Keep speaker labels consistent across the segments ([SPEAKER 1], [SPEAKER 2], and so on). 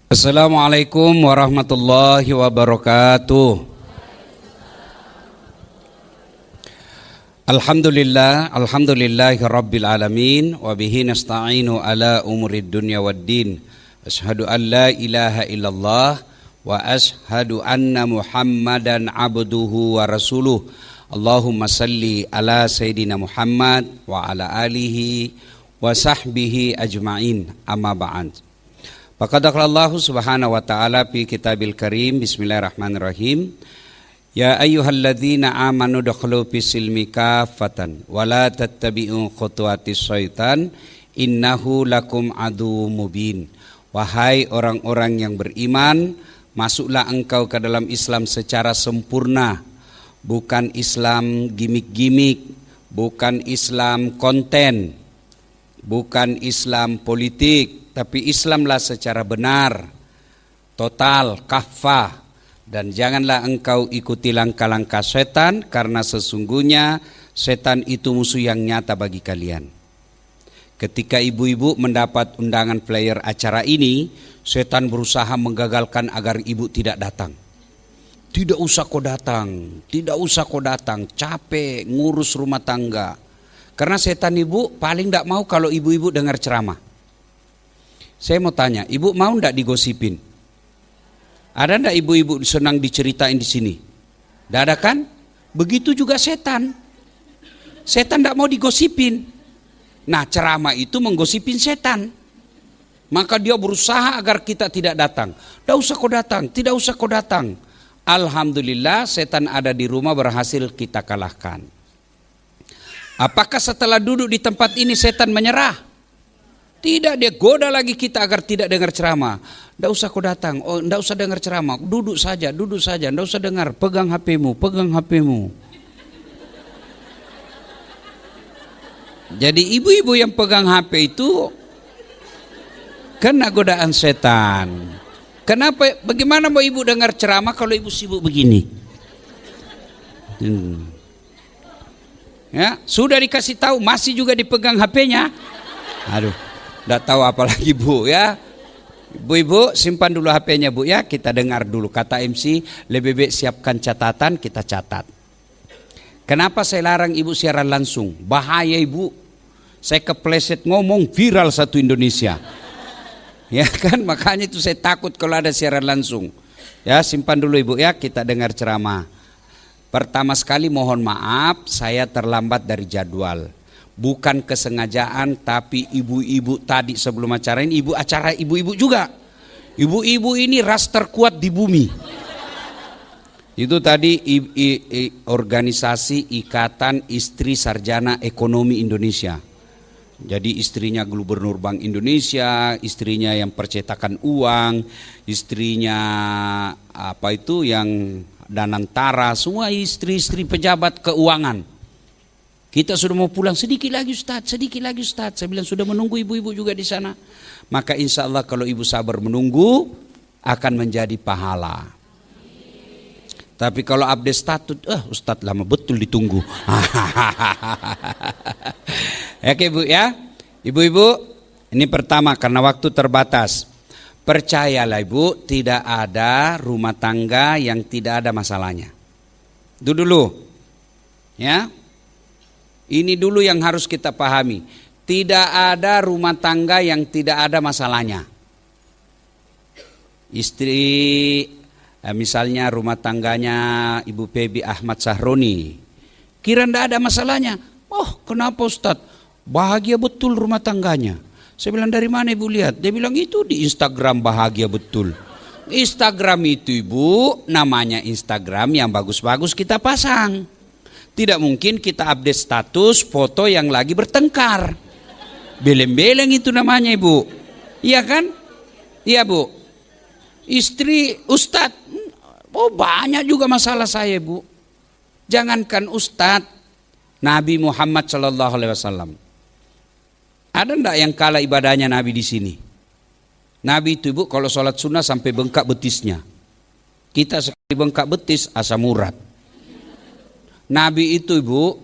[SPEAKER 1] Assalamualaikum warahmatullahi wabarakatuh. Alhamdulillahi rabbil alamin wa bihi nasta'inu ala umurid dunya waddin. Asyhadu an la ilaha illallah wa asyhadu anna Muhammadan abduhu wa rasuluh. Allahumma salli ala sayyidina Muhammad wa ala alihi wa sahbihi ajma'in. Amma ba'd. Faqadaqallahu subhanahu wa ta'ala fi kitabil karim. Bismillahirrahmanirrahim. Ya ayyuhalladzina amanu dakhulu fis silmi kaffatan wa la tattabi'u khutuwatis syaitan innahu lakum aduwwum mubin. Wahai orang-orang yang beriman, masuklah engkau ke dalam Islam secara sempurna, bukan Islam gimik-gimik, bukan Islam konten, bukan Islam politik, tapi Islamlah secara benar, total, kafah. Dan janganlah engkau ikuti langkah-langkah setan, karena sesungguhnya setan itu musuh yang nyata bagi kalian. Ketika ibu-ibu mendapat undangan player acara ini, setan berusaha menggagalkan agar ibu tidak datang. Tidak usah kau datang, tidak usah kau datang, capek ngurus rumah tangga. Karena setan ibu paling tidak mau kalau ibu-ibu dengar ceramah. Saya mau tanya, ibu mau enggak digosipin? Ada enggak ibu-ibu senang diceritain di sini? Enggak ada kan? Begitu juga setan. Setan enggak mau digosipin. Nah, ceramah itu menggosipin setan. Maka dia berusaha agar kita tidak datang. Enggak usah kau datang, tidak usah kau datang. Alhamdulillah setan ada di rumah, berhasil kita kalahkan. Apakah setelah duduk di tempat ini setan menyerah? Tidak, dia goda lagi kita agar tidak dengar ceramah. Tidak usah kau datang, tidak usah dengar ceramah, duduk saja, tidak usah dengar, pegang HP-mu, pegang HP-mu. Jadi ibu-ibu yang pegang HP itu kena godaan setan. Kenapa? Bagaimana mau ibu dengar ceramah kalau ibu sibuk begini? Ya, sudah dikasih tahu, masih juga dipegang HP-nya. Aduh. Tidak tahu apa lagi bu ya. Ibu-ibu simpan dulu HP-nya bu ya. Kita dengar dulu kata MC. Lebih baik siapkan catatan, kita catat. Kenapa saya larang ibu siaran langsung? Bahaya ibu. Saya kepleset ngomong viral satu Indonesia. Ya kan, makanya itu saya takut kalau ada siaran langsung. Ya, simpan dulu ibu ya, kita dengar ceramah. Pertama sekali mohon maaf, saya terlambat dari jadwal. Bukan kesengajaan, tapi ibu-ibu tadi sebelum acara ini, acara ibu-ibu juga. Ibu-ibu ini ras terkuat di bumi. Itu tadi organisasi Ikatan Istri Sarjana Ekonomi Indonesia. Jadi istrinya Gubernur Bank Indonesia, istrinya yang percetakan uang, istrinya apa itu yang Danantara, semua istri-istri pejabat keuangan. Kita sudah mau pulang, sedikit lagi Ustaz, sedikit lagi Ustaz. Saya bilang sudah menunggu ibu-ibu juga di sana. Maka insya Allah kalau ibu sabar menunggu akan menjadi pahala. Tapi kalau update status, Ustaz lama betul ditunggu. Oke bu ya, ibu-ibu ini pertama karena waktu terbatas. Percayalah ibu, tidak ada rumah tangga yang tidak ada masalahnya. Itu dulu ya. Ini dulu yang harus kita pahami. Tidak ada rumah tangga yang tidak ada masalahnya. Istri, misalnya rumah tangganya Ibu Febi Ahmad Sahroni, kira tidak ada masalahnya. Oh kenapa Ustadz? Bahagia betul rumah tangganya. Saya bilang dari mana ibu lihat? Dia bilang itu di Instagram bahagia betul. Instagram itu ibu, namanya Instagram yang bagus-bagus kita pasang. Tidak mungkin kita update status foto yang lagi bertengkar. Beleng-beleng itu namanya ibu. Iya kan? Iya bu. Istri Ustadz, oh banyak juga masalah saya bu. Jangankan Ustadz, Nabi Muhammad SAW. Ada enggak yang kalah ibadahnya Nabi di sini? Nabi itu ibu kalau sholat sunnah sampai bengkak betisnya. Kita sekali bengkak betis asam urat. Nabi itu ibu,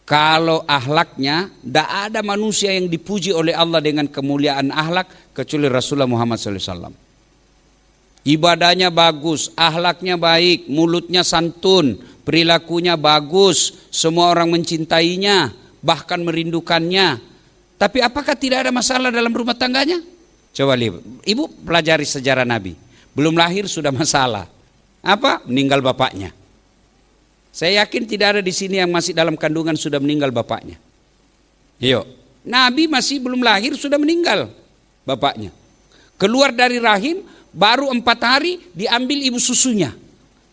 [SPEAKER 1] kalau ahlaknya, tidak ada manusia yang dipuji oleh Allah dengan kemuliaan ahlak kecuali Rasulullah Muhammad SAW. ibadahnya bagus, akhlaknya baik, mulutnya santun, perilakunya bagus, semua orang mencintainya, bahkan merindukannya. Tapi apakah tidak ada masalah dalam rumah tangganya? Coba lihat, ibu pelajari sejarah Nabi. Belum lahir sudah masalah. Apa? Meninggal bapaknya. Saya yakin tidak ada di sini yang masih dalam kandungan sudah meninggal bapaknya. Yuk, Nabi masih belum lahir sudah meninggal bapaknya. Keluar dari rahim baru 4 hari diambil ibu susunya,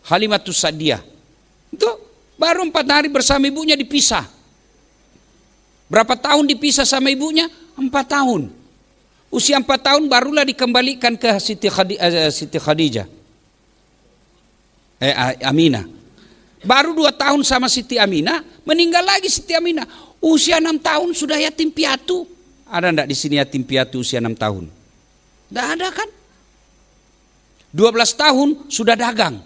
[SPEAKER 1] Halimatus Sa'diyah. Itu baru 4 hari bersama ibunya dipisah. Berapa tahun dipisah sama ibunya? 4 tahun. Usia 4 tahun barulah dikembalikan ke Siti Khadijah. Aminah. Baru 2 tahun sama Siti Aminah, meninggal lagi Siti Aminah. Usia 6 tahun sudah yatim piatu. Ada enggak di sini yatim piatu usia 6 tahun? Enggak ada kan? 12 tahun sudah dagang.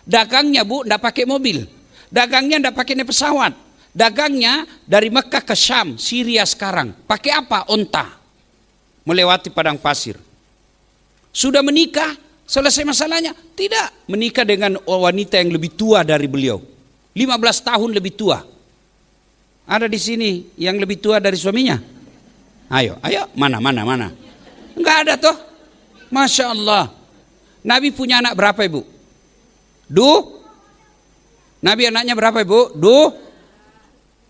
[SPEAKER 1] Dagangnya bu, enggak pakai mobil. Dagangnya enggak pakai pesawat. Dagangnya dari Mekah ke Syam, Syria sekarang. Pakai apa? Onta. Melewati padang pasir. Sudah menikah, selesai masalahnya? Tidak. Menikah dengan wanita yang lebih tua dari beliau. 15 tahun lebih tua. Ada di sini yang lebih tua dari suaminya? Ayo, mana? Enggak ada toh. Masya Allah. Nabi punya anak berapa ibu? Nabi anaknya berapa ibu?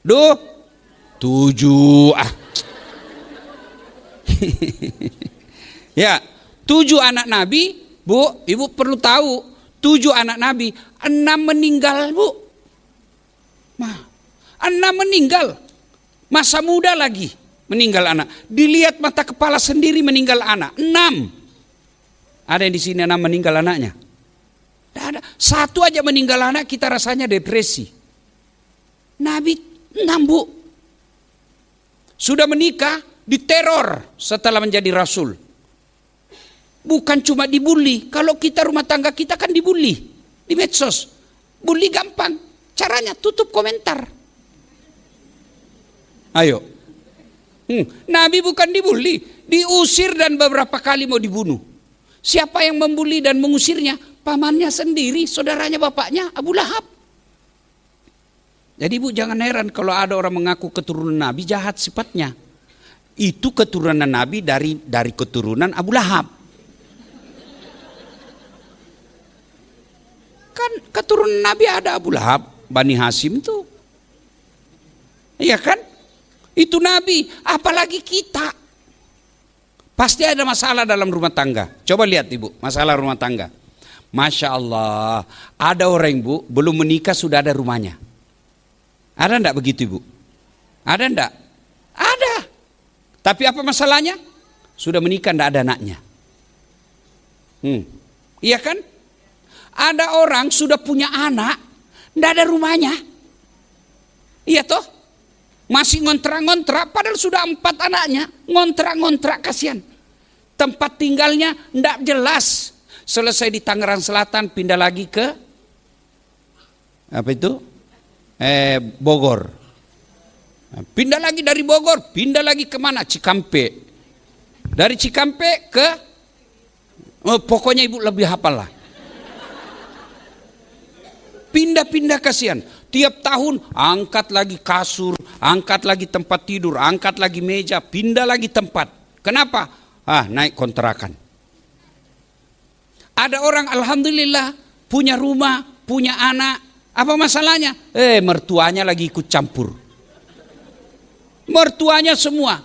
[SPEAKER 1] 7. Ya, 7 anak Nabi, bu, ibu perlu tahu, 7 anak Nabi, 6 meninggal bu. 6 meninggal, masa muda lagi meninggal anak. Dilihat mata kepala sendiri meninggal anak, 6. Ada yang di sini 6 meninggal anaknya? Tidak ada. 1 aja meninggal anak kita rasanya depresi. Nabi 6 bu. Sudah menikah, diteror setelah menjadi rasul. Bukan cuma dibully. Kalau kita rumah tangga kita kan dibully di medsos. Bully gampang. Caranya tutup komentar. Ayo. Nabi bukan dibully, diusir dan beberapa kali mau dibunuh. Siapa yang membuli dan mengusirnya? Pamannya sendiri, saudaranya bapaknya, Abu Lahab. Jadi ibu jangan heran kalau ada orang mengaku keturunan Nabi, jahat sifatnya. Itu keturunan Nabi dari keturunan Abu Lahab. Kan keturunan Nabi ada Abu Lahab, Bani Hashim itu. Iya kan? Itu Nabi, apalagi kita. Pasti ada masalah dalam rumah tangga. Coba lihat ibu, masalah rumah tangga. Masya Allah, ada orang ibu belum menikah sudah ada rumahnya. Ada enggak begitu ibu? Ada enggak? Ada. Tapi apa masalahnya? Sudah menikah enggak ada anaknya. Iya kan? Ada orang sudah punya anak, enggak ada rumahnya. Iya toh? Masih ngontrak-ngontrak padahal sudah 4 anaknya. Ngontrak-ngontrak kasihan. Tempat tinggalnya enggak jelas. Selesai di Tangerang Selatan pindah lagi ke apa itu? Bogor. Pindah lagi dari Bogor, pindah lagi ke mana? Cikampek. Dari Cikampek ke pokoknya ibu lebih hafal lah. Pindah-pindah kasihan. Tiap tahun angkat lagi kasur, angkat lagi tempat tidur, angkat lagi meja, pindah lagi tempat. Kenapa? Naik kontrakan. Ada orang alhamdulillah punya rumah, punya anak. Apa masalahnya? Mertuanya lagi ikut campur. Mertuanya semua.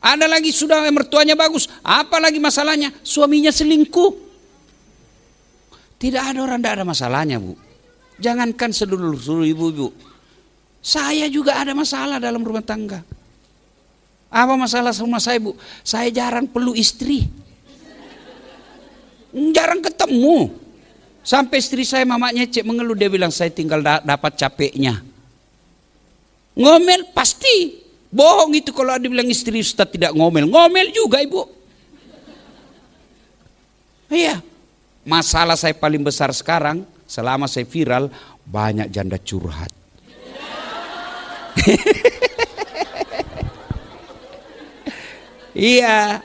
[SPEAKER 1] Ada lagi sudah mertuanya bagus. Apa lagi masalahnya? Suaminya selingkuh. Tidak ada orang tidak ada masalahnya bu. Jangankan seluruh ibu-ibu. Saya juga ada masalah dalam rumah tangga. Apa masalah sama saya bu? Saya jarang perlu istri. Jarang ketemu. Sampai istri saya mamanya cek mengeluh. Dia bilang saya tinggal dapat capeknya. Ngomel pasti. Bohong itu kalau dia bilang istri Ustaz tidak ngomel. Ngomel juga ibu. Iya. Masalah saya paling besar sekarang. Selama saya viral. Banyak janda curhat. Iya.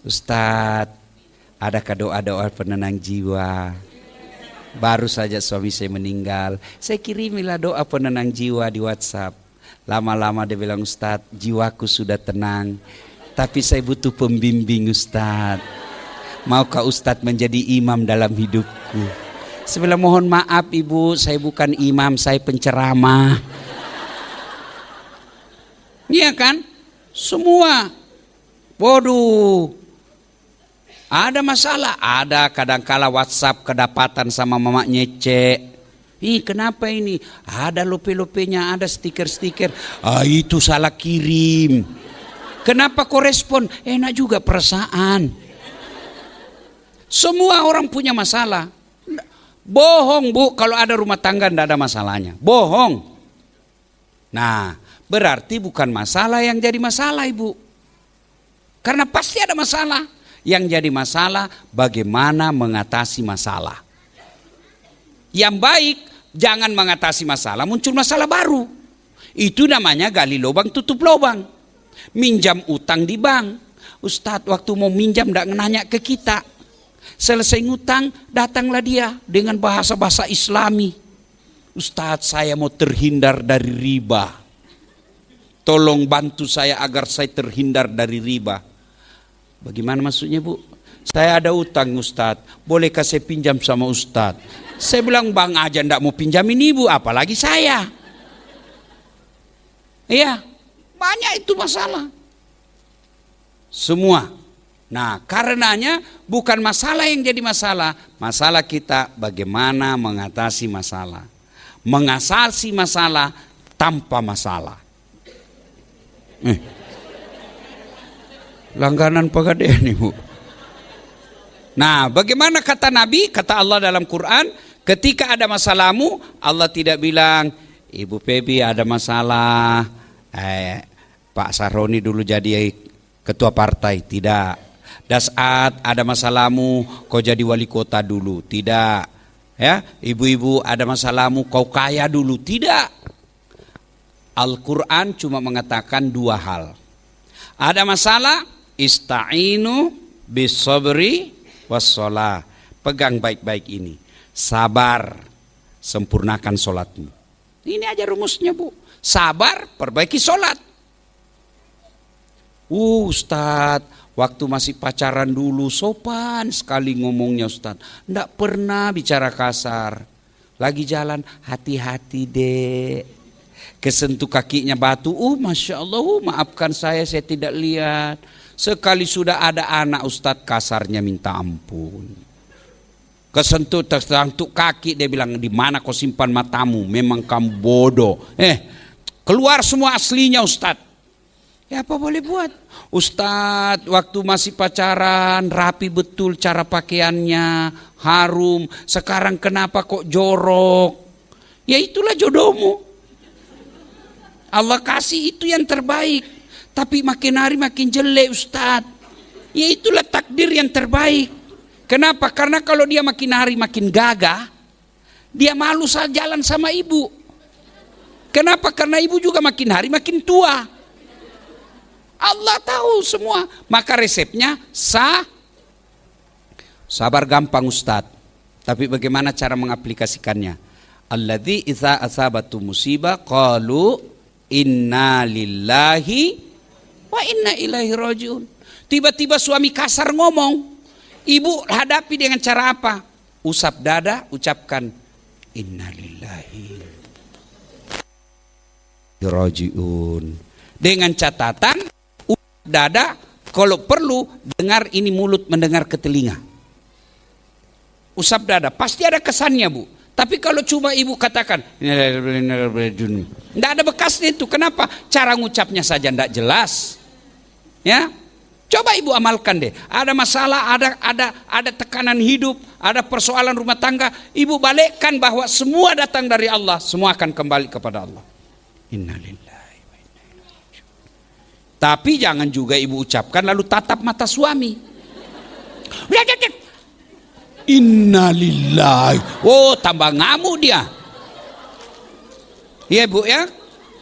[SPEAKER 1] Ustaz, Adakah doa-doa penenang jiwa? Baru saja suami saya meninggal, saya kirimilah doa penenang jiwa di WhatsApp. Lama-lama dia bilang, Ustadz, jiwaku sudah tenang, tapi saya butuh pembimbing Ustadz. Maukah Ustadz menjadi imam dalam hidupku? Saya bilang, mohon maaf ibu, saya bukan imam, saya penceramah. Iya kan? Semua. Waduh. Ada masalah, ada kadangkala WhatsApp kedapatan sama mama nyece. Ih, kenapa ini? Ada lope-lopenya, ada stiker-stiker. Itu salah kirim. Kenapa korespon? Enak juga perasaan. Semua orang punya masalah. Bohong bu, kalau ada rumah tangga tidak ada masalahnya. Bohong. Nah, berarti bukan masalah yang jadi masalah ibu. Karena pasti ada masalah. Yang jadi masalah bagaimana mengatasi masalah. Yang baik jangan mengatasi masalah, muncul masalah baru. Itu namanya gali lubang tutup lubang. Minjam utang di bank. Ustadz waktu mau minjam tidak nanya ke kita. Selesai ngutang datanglah dia dengan bahasa-bahasa Islami. Ustadz saya mau terhindar dari riba. Tolong bantu saya agar saya terhindar dari riba. Bagaimana maksudnya bu? Saya ada utang Ustadz, bolehkah saya pinjam sama Ustadz? Saya bilang bang aja ndak mau pinjamin ibu, apalagi saya. Iya, banyak itu masalah. Semua. Nah karenanya bukan masalah yang jadi masalah. Masalah kita bagaimana mengatasi masalah. Mengatasi masalah tanpa masalah. Langganan pegadaian ibu. Nah bagaimana kata Nabi, kata Allah dalam Quran, ketika ada masalahmu Allah tidak bilang Ibu Pebi ada masalah, Pak Saroni dulu jadi ketua partai, tidak. Dasat ada masalahmu kau jadi wali kota dulu, tidak. Ya, ibu-ibu ada masalahmu kau kaya dulu, tidak. Al-Quran cuma mengatakan dua hal. Ada masalah, ista'inu bisabri wassalah. Pegang baik-baik ini. Sabar, sempurnakan sholatmu. Ini aja rumusnya bu. Sabar, perbaiki sholat. Ustadz, waktu masih pacaran dulu sopan sekali ngomongnya Ustadz. Nggak pernah bicara kasar. Lagi jalan, hati-hati dek. Kesentuh kakinya batu, Masya Allah, maafkan saya tidak lihat. Sekali sudah ada anak Ustadz kasarnya minta ampun. Kesentuh tersentuh kaki dia bilang, di mana kau simpan matamu? Memang kamu bodoh. Keluar semua aslinya Ustadz. Ya apa boleh buat? Ustadz waktu masih pacaran rapi betul cara pakaiannya, harum. Sekarang kenapa kok jorok? Ya itulah jodohmu. Allah kasih itu yang terbaik. Tapi makin hari makin jelek Ustadz. Ya itulah takdir yang terbaik. Kenapa? Karena kalau dia makin hari makin gagah, dia malu saat jalan sama ibu. Kenapa? Karena ibu juga makin hari makin tua. Allah tahu semua. Maka resepnya sabar gampang Ustadz. Tapi bagaimana cara mengaplikasikannya? Alladzi idza asabatu musibah qalu inna lillahi wa inna ilaihi rajiun. Tiba-tiba suami kasar ngomong, ibu hadapi dengan cara apa? Usap dada, ucapkan inna lillahi rajiun. Dengan catatan usap dada, kalau perlu dengar ini mulut mendengar ke telinga. Usap dada pasti ada kesannya bu. Tapi kalau cuma ibu katakan, tidak ada bekasnya itu. Kenapa? Cara ngucapnya saja tidak jelas. Ya, coba ibu amalkan deh. Ada masalah, ada tekanan hidup, ada persoalan rumah tangga. Ibu balikkan bahwa semua datang dari Allah, semua akan kembali kepada Allah. Innalillahi wa inna ilaihi raji'un. Tapi jangan juga ibu ucapkan lalu tatap mata suami. Innalillahi. Tambah ngamuk dia. Iya bu ya.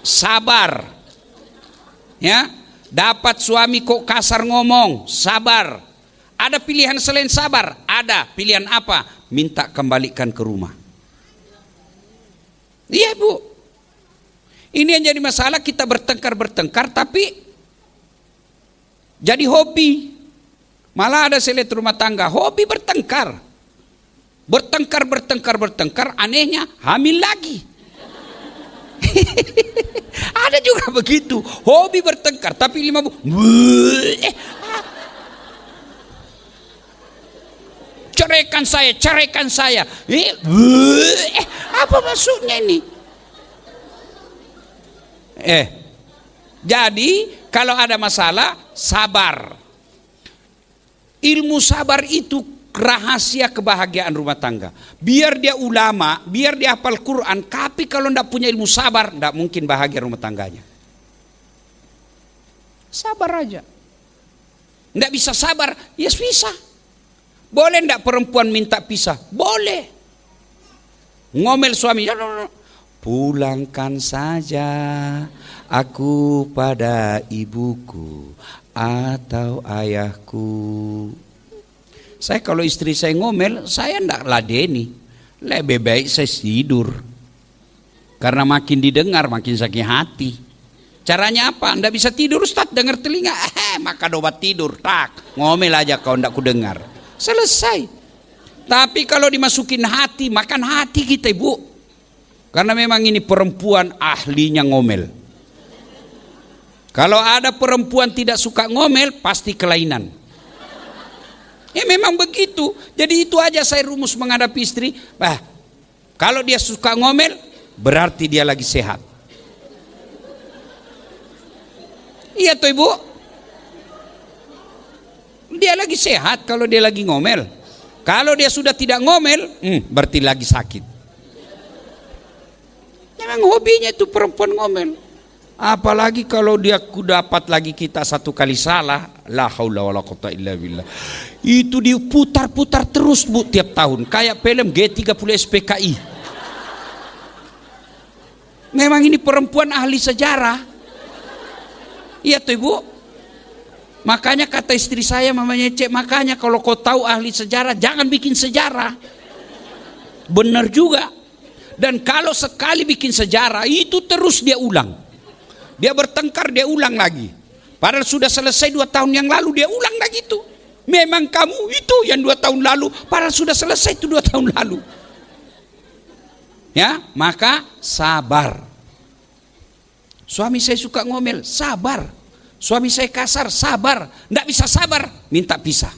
[SPEAKER 1] Sabar. Ya. Dapat suami kok kasar ngomong, sabar. Ada pilihan selain sabar? Ada. Pilihan apa? Minta kembalikan ke rumah. Iya Bu. Ini yang jadi masalah, kita bertengkar tapi jadi hobi. Malah ada saya lihat rumah tangga, hobi bertengkar. Bertengkar, anehnya hamil lagi. Ada juga begitu, hobi bertengkar tapi 5 bulan. Ceraikan saya. Apa maksudnya ini? Jadi kalau ada masalah, sabar. Ilmu sabar itu rahasia kebahagiaan rumah tangga. Biar dia ulama, biar dia hafal Quran, tapi kalau tidak punya ilmu sabar, tidak mungkin bahagia rumah tangganya. Sabar aja. Tidak bisa sabar, ya bisa. Boleh tidak perempuan minta pisah? Boleh. Ngomel suami, pulangkan saja aku pada ibuku atau ayahku. Saya kalau istri saya ngomel, saya tidak ladeni. Lebih baik saya tidur. Karena makin didengar, makin sakit hati. Caranya apa? Tidak bisa tidur Ustaz, dengar telinga. Maka obat tidur, tak. Ngomel aja kau tidak kudengar. Selesai. Tapi kalau dimasukin hati, makan hati kita Ibu. Karena memang ini perempuan ahlinya ngomel. Kalau ada perempuan tidak suka ngomel, pasti kelainan. Ya memang begitu. Jadi itu aja saya rumus menghadapi istri. Kalau dia suka ngomel, berarti dia lagi sehat. Iya toh Ibu. Dia lagi sehat kalau dia lagi ngomel. Kalau dia sudah tidak ngomel, berarti lagi sakit. Memang hobinya itu perempuan ngomel. Apalagi kalau dia dapat lagi kita satu kali salah, la haula wala quwata illa billah. Itu diputar-putar terus Bu tiap tahun, kayak film G30 SPKI. Memang ini perempuan ahli sejarah. Iya tuh Ibu. Makanya kata istri saya, mamanya Cek, makanya kalau kau tahu ahli sejarah, jangan bikin sejarah. Benar juga. Dan kalau sekali bikin sejarah, itu terus dia ulang. Dia bertengkar, dia ulang lagi. Padahal sudah selesai 2 tahun yang lalu, dia ulang lagi itu. Memang kamu itu yang 2 tahun lalu, padahal sudah selesai itu 2 tahun lalu. Ya, maka sabar. Suami saya suka ngomel, sabar. Suami saya kasar, sabar. Tidak bisa sabar, minta pisah.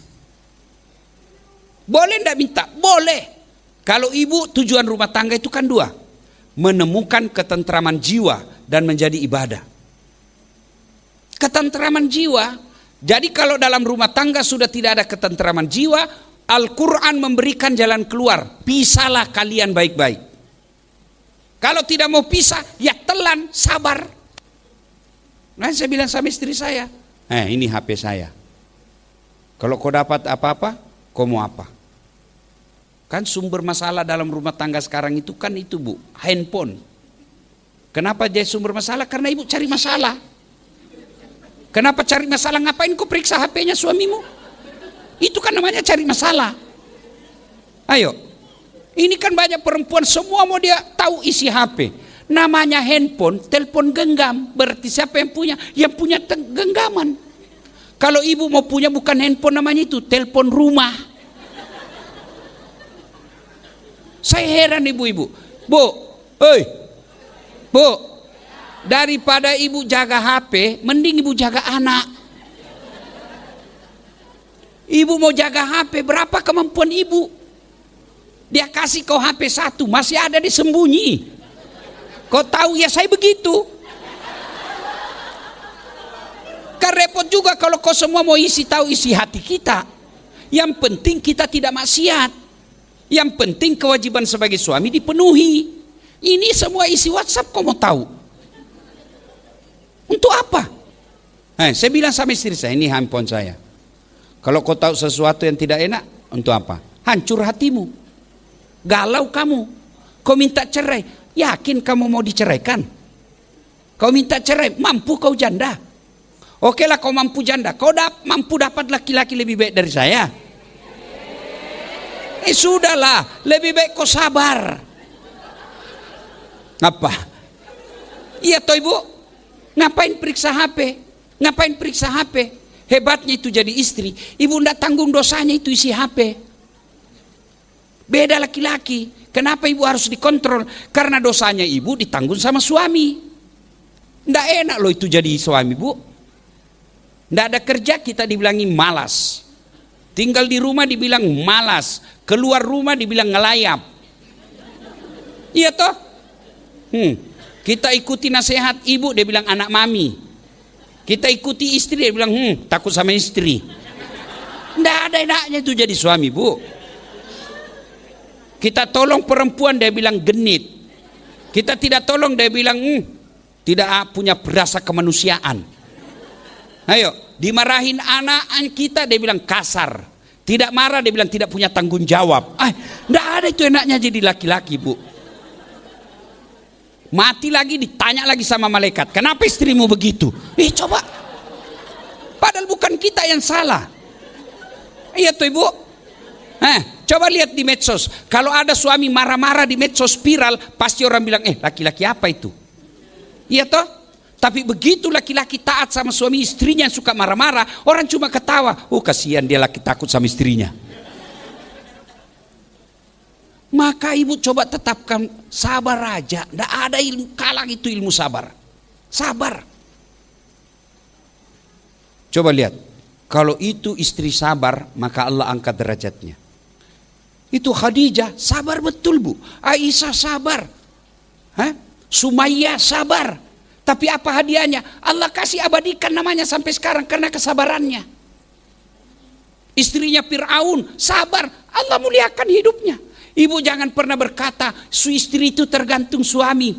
[SPEAKER 1] Boleh tidak minta? Boleh. Kalau ibu, tujuan rumah tangga itu kan 2. Menemukan ketentraman jiwa dan menjadi ibadah. Ketentraman jiwa. Jadi kalau dalam rumah tangga sudah tidak ada ketentraman jiwa, Al-Quran memberikan jalan keluar. Pisahlah kalian baik-baik. Kalau tidak mau pisah, ya telan, sabar. Nah saya bilang sama istri saya, ini HP saya. Kalau kau dapat apa-apa, kau mau apa? Kan sumber masalah dalam rumah tangga sekarang itu kan itu Bu, handphone. Kenapa jadi sumber masalah? Karena ibu cari masalah. Kenapa cari masalah? Ngapain kau periksa HP-nya suamimu? Itu kan namanya cari masalah. Ayo, ini kan banyak perempuan semua mau dia tahu isi HP. Namanya handphone, telepon genggam. Berarti siapa yang punya? Yang punya genggaman. Kalau ibu mau punya bukan handphone namanya itu, telepon rumah. Saya heran ibu-ibu. Bu, Bu, daripada ibu jaga HP, mending ibu jaga anak. Ibu mau jaga HP, berapa kemampuan ibu? Dia kasih kau HP 1, masih ada disembunyi. Kau tahu ya saya begitu. Kan repot juga kalau kau semua mau tahu isi hati kita. Yang penting kita tidak maksiat. Yang penting kewajiban sebagai suami dipenuhi. Ini semua isi WhatsApp kau mau tahu. Untuk apa? Saya bilang sama istri saya, ini handphone saya. Kalau kau tahu sesuatu yang tidak enak, untuk apa? Hancur hatimu. Galau kamu. Kau minta cerai. Yakin kamu mau diceraikan? Kau minta cerai, mampu kau janda? Oke lah kau mampu janda, kau mampu dapat laki-laki lebih baik dari saya. Sudahlah, lebih baik kau sabar. Apa? Iya toh ibu, ngapain periksa HP? Ngapain periksa HP? Hebatnya itu jadi istri, ibu ndak tanggung dosanya itu isi HP. Beda laki-laki. Kenapa ibu harus dikontrol? Karena dosanya ibu ditanggung sama suami. Ndak enak loh itu jadi suami bu. Ndak ada kerja kita dibilangi malas. Tinggal di rumah dibilang malas. Keluar rumah dibilang ngelayap. Iya toh? Kita ikuti nasihat ibu, dia bilang anak mami. Kita ikuti istri, dia bilang takut sama istri. Nggak ada enaknya itu jadi suami bu. Kita tolong perempuan, dia bilang genit. Kita tidak tolong, dia bilang tidak punya rasa kemanusiaan. Ayo, dimarahin anak kita, dia bilang kasar. Tidak marah, dia bilang tidak punya tanggung jawab. Nggak ada itu enaknya jadi laki-laki bu. Mati lagi ditanya lagi sama malaikat, kenapa istrimu begitu? Coba. Padahal bukan kita yang salah. Iya tuh ibu. Coba lihat di medsos. Kalau ada suami marah-marah di medsos viral, pasti orang bilang, laki-laki apa itu? Iya toh? Tapi begitu laki-laki taat sama suami, istrinya yang suka marah-marah, orang cuma ketawa. Kasihan dia laki takut sama istrinya. Maka ibu coba tetapkan sabar aja. Tidak ada ilmu kalang itu ilmu sabar. Sabar. Coba lihat. Kalau itu istri sabar, maka Allah angkat derajatnya. Itu Khadijah sabar betul bu. Aisyah sabar. Sumayyah sabar. Tapi apa hadiahnya? Allah kasih abadikan namanya sampai sekarang karena kesabarannya. Istrinya Fir'aun sabar. Allah muliakan hidupnya. Ibu jangan pernah berkata, istri itu tergantung suami.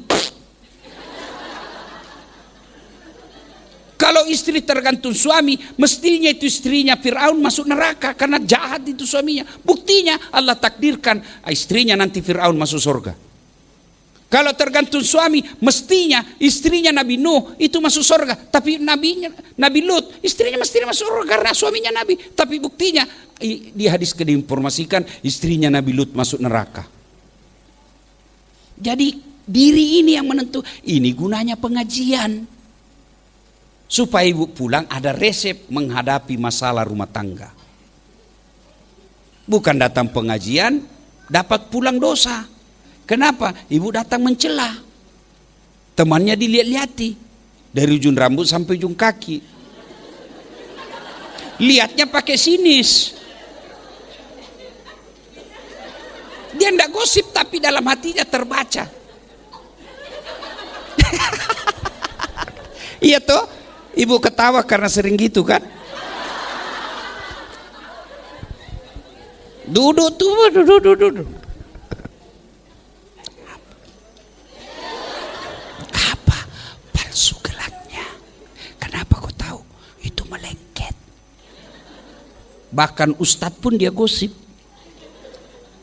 [SPEAKER 1] Kalau istri tergantung suami, mestinya itu istrinya Fir'aun masuk neraka karena jahat itu suaminya. Buktinya Allah takdirkan istrinya nanti Fir'aun masuk surga. Kalau tergantung suami, mestinya istrinya Nabi Nuh itu masuk surga. Tapi Nabi Lut, istrinya mestinya masuk surga karena suaminya Nabi. Tapi buktinya di hadis diinformasikan istrinya Nabi Lut masuk neraka. Jadi diri ini yang menentu. Ini gunanya pengajian. Supaya ibu pulang ada resep menghadapi masalah rumah tangga. Bukan datang pengajian dapat pulang dosa. Kenapa? Ibu datang mencela. Temannya dilihat-lihati. Dari ujung rambut sampai ujung kaki. Lihatnya pakai sinis. Dia enggak gosip tapi dalam hatinya terbaca. Iya toh? Ibu ketawa karena sering gitu kan? Duduk. Apa? Palsu gelangnya. Kenapa kau tahu? Itu melengket. Bahkan ustadz pun dia gosip.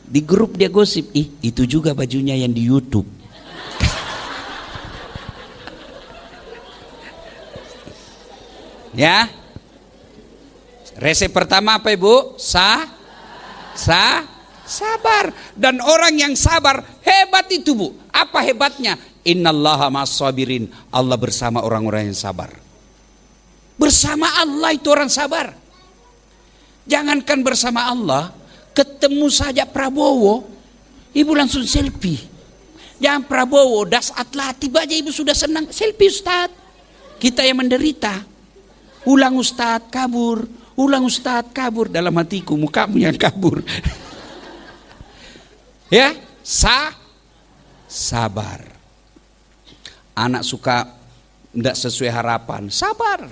[SPEAKER 1] Di grup dia gosip. Itu juga bajunya yang di YouTube. Ya. Resep pertama apa ibu? Sabar. Dan orang yang sabar hebat itu bu. Apa hebatnya? Innallaha ma'as-sabirin. Allah bersama orang-orang yang sabar. Bersama Allah itu orang sabar. Jangankan bersama Allah, ketemu saja Prabowo, ibu langsung selfie. Jangan Prabowo, das atlatif aja ibu sudah senang. Selfie Ustaz. Kita yang menderita. Ulang Ustaz kabur, ulang Ustaz kabur. Dalam hatiku mukamu yang kabur. Ya, sabar. Anak suka tidak sesuai harapan, sabar.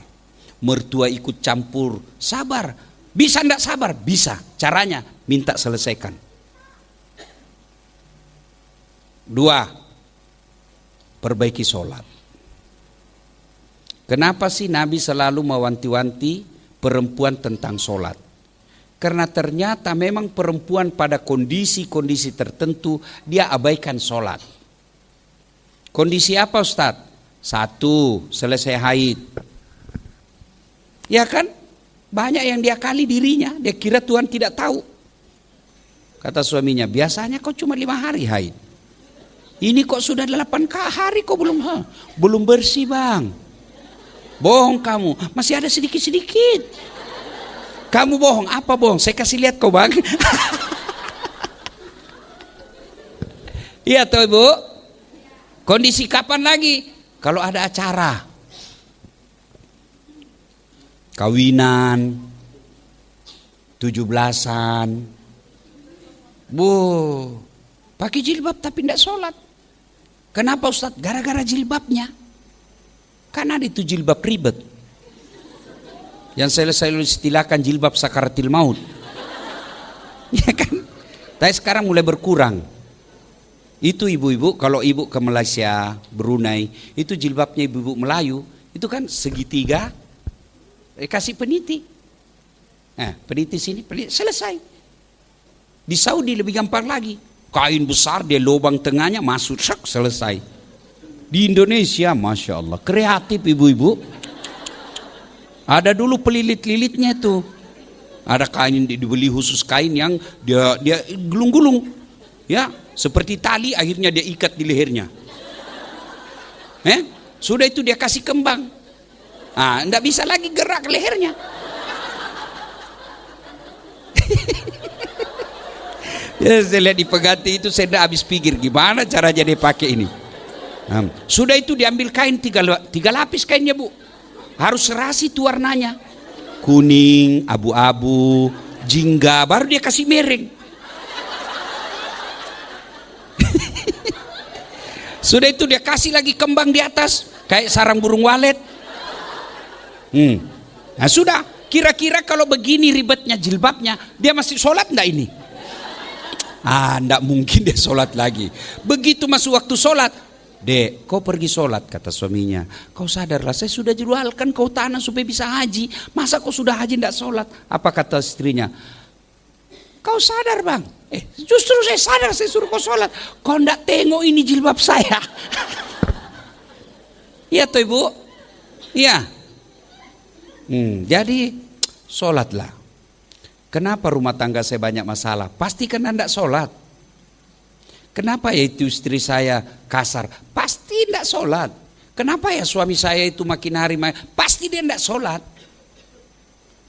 [SPEAKER 1] Mertua ikut campur, sabar. Bisa tidak sabar? Bisa. Caranya minta selesaikan. 2. Perbaiki sholat. Kenapa sih Nabi selalu mewanti-wanti perempuan tentang sholat? Karena ternyata memang perempuan pada kondisi-kondisi tertentu dia abaikan sholat. Kondisi apa Ustadz? 1. Selesai haid. Ya kan? Banyak yang diakali dirinya, dia kira Tuhan tidak tahu. Kata suaminya, biasanya kau cuma 5 hari haid. Ini kok sudah 8 hari kok belum bersih bang. Bohong kamu, masih ada sedikit-sedikit. Kamu bohong, apa bohong? Saya kasih lihat kau bang. Iya toh ibu. Kondisi kapan lagi? Kalau ada acara, kawinan, 17-an, pakai jilbab tapi tidak sholat. Kenapa Ustadz? Gara-gara jilbabnya. Karena ada itu jilbab ribet. Yang saya selalu istilahkan jilbab sakaratil maut. Ya kan? Tapi sekarang mulai berkurang. Itu ibu-ibu, kalau ibu ke Malaysia, Brunei, itu jilbabnya ibu-ibu Melayu, itu kan segitiga, kasih peniti. Nah, peniti sini, peniti, selesai. Di Saudi lebih gampang lagi. Kain besar, dia lubang tengahnya, masuk, selesai. Di Indonesia, Masya Allah, kreatif ibu-ibu. Ada dulu pelilit-lilitnya tuh. Ada kain dibeli khusus kain yang dia gulung-gulung. Ya, seperti tali akhirnya dia ikat di lehernya. Sudah itu dia kasih kembang. Enggak bisa lagi gerak lehernya. Ya, saya lihat di pengganti itu saya udah habis pikir gimana caranya dia pakai ini. Sudah itu diambil kain 3 lapis kainnya bu. Harus serasi tuh warnanya. Kuning, abu-abu, jingga, baru dia kasih mereng. Sudah itu dia kasih lagi kembang di atas kayak sarang burung walet. Nah sudah, kira-kira kalau begini ribetnya jilbabnya, dia masih sholat enggak ini? Enggak mungkin dia sholat lagi. Begitu masuk waktu sholat, Dek, kau pergi sholat, kata suaminya. Kau sadarlah, saya sudah jualkan kau tanah supaya bisa haji. Masa kau sudah haji enggak sholat? Apa kata istrinya? Kau sadar bang? Justru saya sadar, saya suruh kau sholat. Kau enggak tengok ini jilbab saya. Iya toh ibu? Iya. Jadi sholatlah. Kenapa rumah tangga saya banyak masalah? Pasti karena enggak sholat. Kenapa ya itu istri saya kasar? Pasti enggak sholat. Kenapa ya suami saya itu makin hari pasti dia enggak sholat.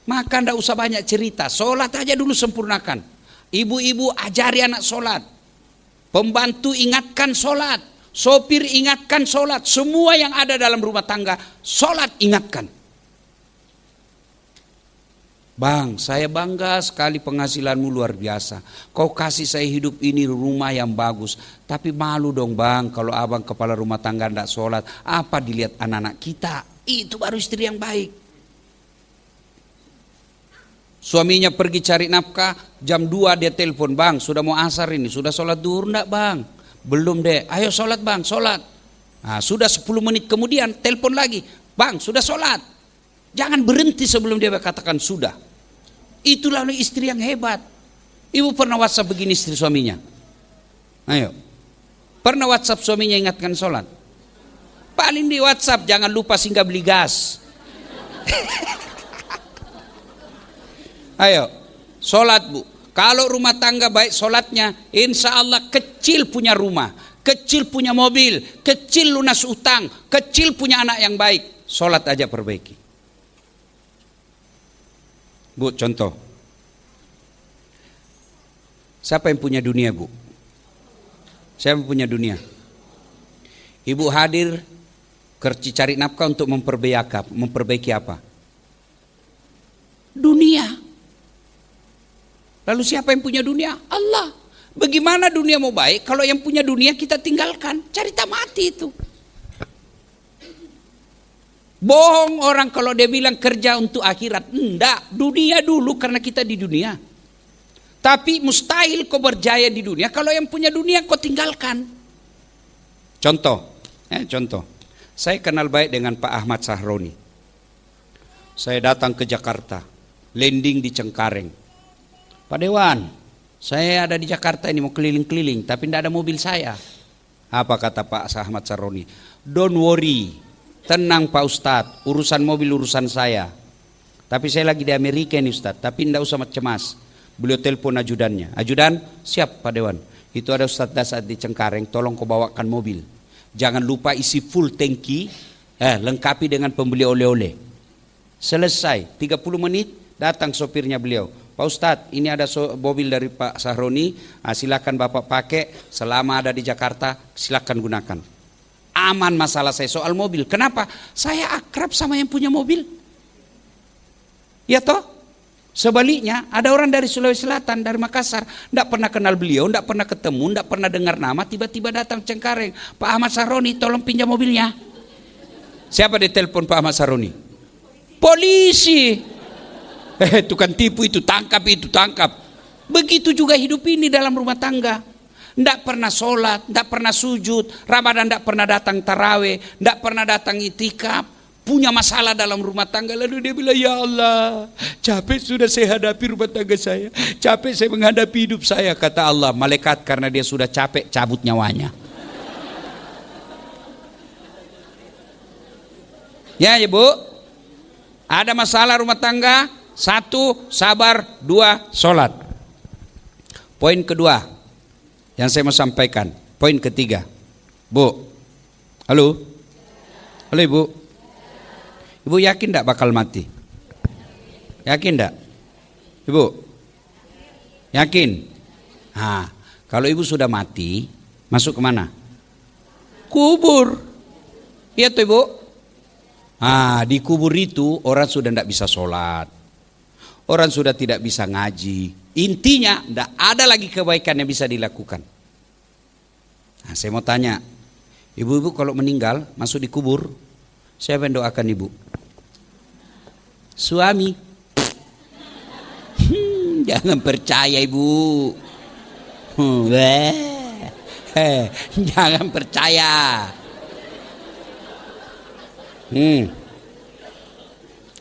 [SPEAKER 1] Maka enggak usah banyak cerita. Sholat aja dulu sempurnakan. Ibu-ibu ajari anak sholat. Pembantu ingatkan sholat. Sopir ingatkan sholat. Semua yang ada dalam rumah tangga sholat ingatkan. Bang, saya bangga sekali penghasilanmu luar biasa. Kau kasih saya hidup ini rumah yang bagus. Tapi malu dong bang kalau abang kepala rumah tangga tidak sholat. Apa dilihat anak-anak kita? Itu baru istri yang baik. Suaminya pergi cari nafkah, jam 2 dia telepon, bang sudah mau asar ini, sudah sholat duhur enggak bang? Belum deh, ayo sholat bang, sholat. Nah, sudah 10 menit kemudian telepon lagi, bang sudah sholat. Jangan berhenti sebelum dia katakan sudah. Itulah istri yang hebat. Ibu pernah WhatsApp begini istri suaminya? Ayo. Pernah WhatsApp suaminya ingatkan sholat? Paling di WhatsApp jangan lupa singgah beli gas. Ayo, sholat bu. Kalau rumah tangga baik sholatnya, insya Allah kecil punya rumah, kecil punya mobil, kecil lunas utang, kecil punya anak yang baik. Sholat aja perbaiki. Bu, contoh. Siapa yang punya dunia bu? Siapa yang punya dunia? Ibu hadir kerja cari nafkah untuk memperbaiki apa? Dunia. Lalu siapa yang punya dunia? Allah. Bagaimana dunia mau baik kalau yang punya dunia kita tinggalkan? Cerita mati itu. Bohong orang kalau dia bilang kerja untuk akhirat. Enggak, dunia dulu karena kita di dunia. Tapi mustahil kau berjaya di dunia kalau yang punya dunia kau tinggalkan. Contoh. Saya kenal baik dengan Pak Ahmad Sahroni. Saya datang ke Jakarta, landing di Cengkareng. Pak Dewan, saya ada di Jakarta ini mau keliling-keliling, tapi tidak ada mobil saya. Apa kata Pak Ahmad Sahroni? Don't worry. Tenang Pak Ustadz, urusan mobil urusan saya. Tapi saya lagi di Amerika ini Ustadz, tapi tidak usah cemas. Beliau telepon ajudannya. Ajudan, siap Pak Dewan. Itu ada Ustadz Dasar di Cengkareng, tolong kau bawakan mobil. Jangan lupa isi full tangki, lengkapi dengan pembeli oleh-oleh. Selesai, 30 menit datang sopirnya beliau. Pak Ustadz, ini ada mobil dari Pak Sahroni, silakan Bapak pakai selama ada di Jakarta, silakan gunakan. Aman masalah saya soal mobil. Kenapa? Saya akrab sama yang punya mobil. Ya toh? Sebaliknya, ada orang dari Sulawesi Selatan, dari Makassar, tidak pernah kenal beliau, tidak pernah ketemu, tidak pernah dengar nama, tiba-tiba datang Cengkareng. Pak Ahmad Sahroni, tolong pinjam mobilnya. Siapa ditelepon Pak Ahmad Sahroni? Polisi. Tukang tipu itu tangkap, itu tangkap. Begitu juga hidup ini dalam rumah tangga. Tidak pernah sholat, tidak pernah sujud, Ramadan tidak pernah datang taraweh, tidak pernah datang itikaf. Punya masalah dalam rumah tangga, lalu dia bilang, ya Allah, capek sudah saya hadapi rumah tangga saya, capek saya menghadapi hidup saya. Kata Allah, malaikat karena dia sudah capek cabut nyawanya. Ya Bu, ada masalah rumah tangga, 1, sabar, 2, sholat. Poin kedua yang saya mau sampaikan, poin ketiga. Bu, halo Ibu. Ibu yakin tidak bakal mati? Yakin tidak? Ibu? Yakin? Nah, kalau ibu sudah mati, masuk kemana? Kubur. Iya tuh ibu? Nah, di kubur itu orang sudah tidak bisa sholat. Orang sudah tidak bisa ngaji. Intinya tidak ada lagi kebaikan yang bisa dilakukan. Nah, saya mau tanya, ibu-ibu kalau meninggal masuk di kubur, siapa yang doakan ibu? Suami. Jangan percaya ibu. Jangan percaya.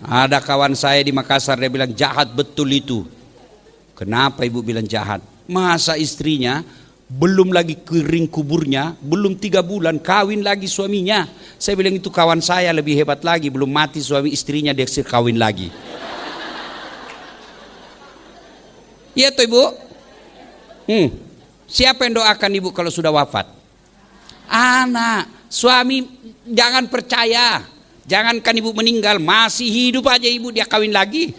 [SPEAKER 1] Ada kawan saya di Makassar, dia bilang jahat betul itu. Kenapa ibu bilang jahat? Masa istrinya belum lagi kering kuburnya, belum 3 bulan kawin lagi suaminya. Saya bilang itu kawan saya lebih hebat lagi, belum mati suami istrinya dia kawin lagi. Iya toh ibu? Siapa yang doakan ibu kalau sudah wafat? Anak, suami jangan percaya. Jangankan ibu meninggal, masih hidup aja ibu dia kawin lagi.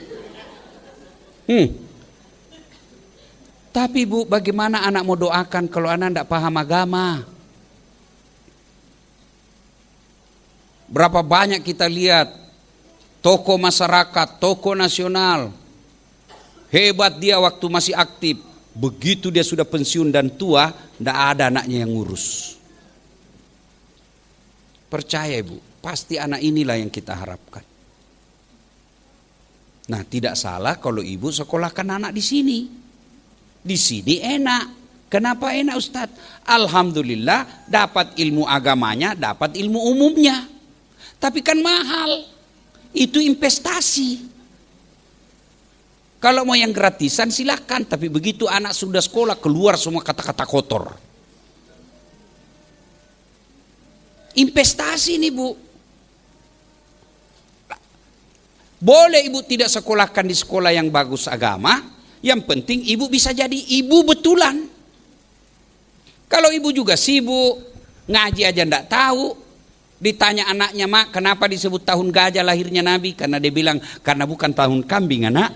[SPEAKER 1] Tapi Bu, bagaimana anak mau doakan kalau anak tidak paham agama? Berapa banyak kita lihat tokoh masyarakat, tokoh nasional, hebat dia waktu masih aktif. Begitu dia sudah pensiun dan tua, tidak ada anaknya yang ngurus. Percaya Ibu, pasti anak inilah yang kita harapkan. Nah, tidak salah kalau ibu sekolahkan anak di sini. Di sini enak. Kenapa enak Ustadz? Alhamdulillah dapat ilmu agamanya, dapat ilmu umumnya. Tapi kan mahal. Itu investasi. Kalau mau yang gratisan silakan, tapi begitu anak sudah sekolah keluar semua kata-kata kotor. Investasi nih Bu. Boleh ibu tidak sekolahkan di sekolah yang bagus agama. Yang penting ibu bisa jadi ibu betulan. Kalau ibu juga sibuk, ngaji aja ndak tahu, ditanya anaknya, mak kenapa disebut tahun gajah lahirnya Nabi? Karena dia bilang, karena bukan tahun kambing anak.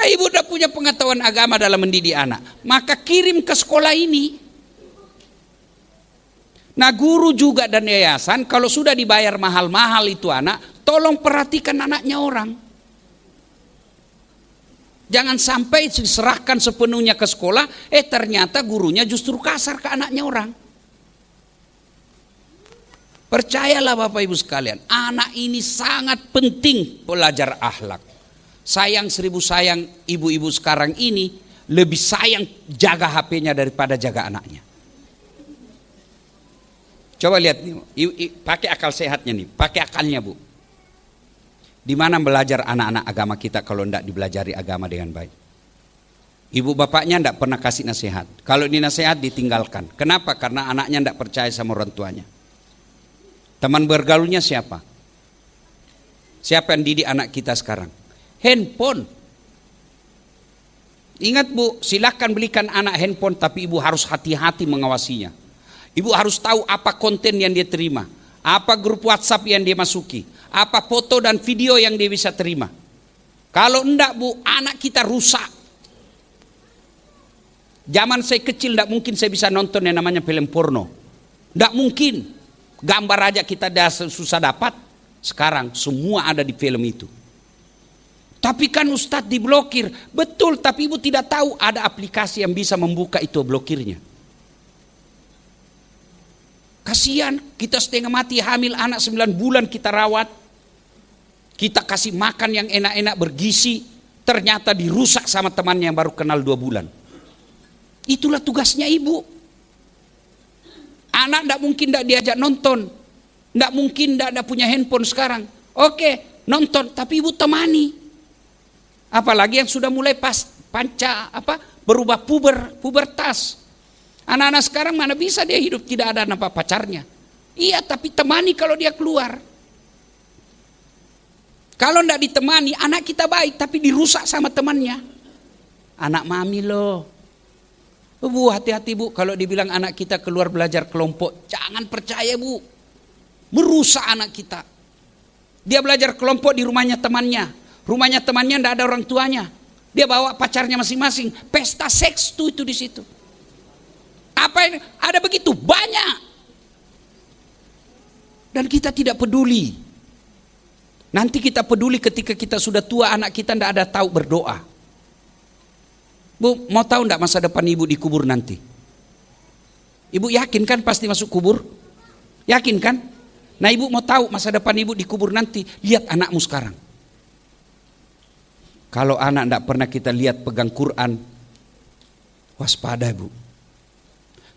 [SPEAKER 1] Ibu udah punya pengetahuan agama dalam mendidik anak, maka kirim ke sekolah ini. Nah guru juga dan yayasan kalau sudah dibayar mahal-mahal itu anak, tolong perhatikan anaknya orang. Jangan sampai diserahkan sepenuhnya ke sekolah, ternyata gurunya justru kasar ke anaknya orang. Percayalah Bapak Ibu sekalian, anak ini sangat penting belajar akhlak. Sayang 1000 sayang ibu-ibu sekarang ini lebih sayang jaga HP-nya daripada jaga anaknya. Coba lihat nih, pakai akal sehatnya nih, pakai akalnya Bu. Di mana belajar anak-anak agama kita kalau tidak dibelajari agama dengan baik? Ibu bapaknya tidak pernah kasih nasihat. Kalau ini nasihat ditinggalkan. Kenapa? Karena anaknya tidak percaya sama orang tuanya. Teman bergaulnya siapa? Siapa yang didik anak kita sekarang? Handphone. Ingat Bu, silakan belikan anak handphone, tapi ibu harus hati-hati mengawasinya. Ibu harus tahu apa konten yang dia terima, apa grup WhatsApp yang dia masuki, apa foto dan video yang dia bisa terima. Kalau enggak Bu, anak kita rusak. Zaman saya kecil enggak mungkin saya bisa nonton yang namanya film porno. Enggak mungkin. Gambar aja kita susah dapat. Sekarang semua ada di film itu. Tapi kan Ustadz diblokir. Betul, tapi ibu tidak tahu ada aplikasi yang bisa membuka itu blokirnya. Kasihan, kita setengah mati hamil anak 9 bulan kita rawat. Kita kasih makan yang enak-enak bergizi. Ternyata dirusak sama temannya yang baru kenal 2 bulan. Itulah tugasnya ibu. Anak tidak mungkin tidak diajak nonton. Tidak mungkin tidak punya handphone sekarang. Oke, nonton, tapi ibu temani. Apalagi yang sudah mulai berubah pubertas. Anak-anak sekarang mana bisa dia hidup tidak ada nama pacarnya. Iya, tapi temani kalau dia keluar. Kalau tidak ditemani, anak kita baik tapi dirusak sama temannya. Anak mami loh. Bu, hati-hati Bu, kalau dibilang anak kita keluar belajar kelompok, jangan percaya Bu. Merusak anak kita. Dia belajar kelompok di rumahnya temannya. Rumahnya temannya tidak ada orang tuanya. Dia bawa pacarnya masing-masing. Pesta seks tuh itu di situ. Apa yang ada begitu banyak. Dan kita tidak peduli. Nanti kita peduli ketika kita sudah tua, anak kita tidak ada tahu berdoa. Bu, mau tahu enggak masa depan ibu di kubur nanti? Ibu yakin kan pasti masuk kubur? Yakin kan? Nah ibu mau tahu masa depan ibu di kubur nanti? Lihat anakmu sekarang. Kalau anak enggak pernah kita lihat pegang Quran, waspada Bu.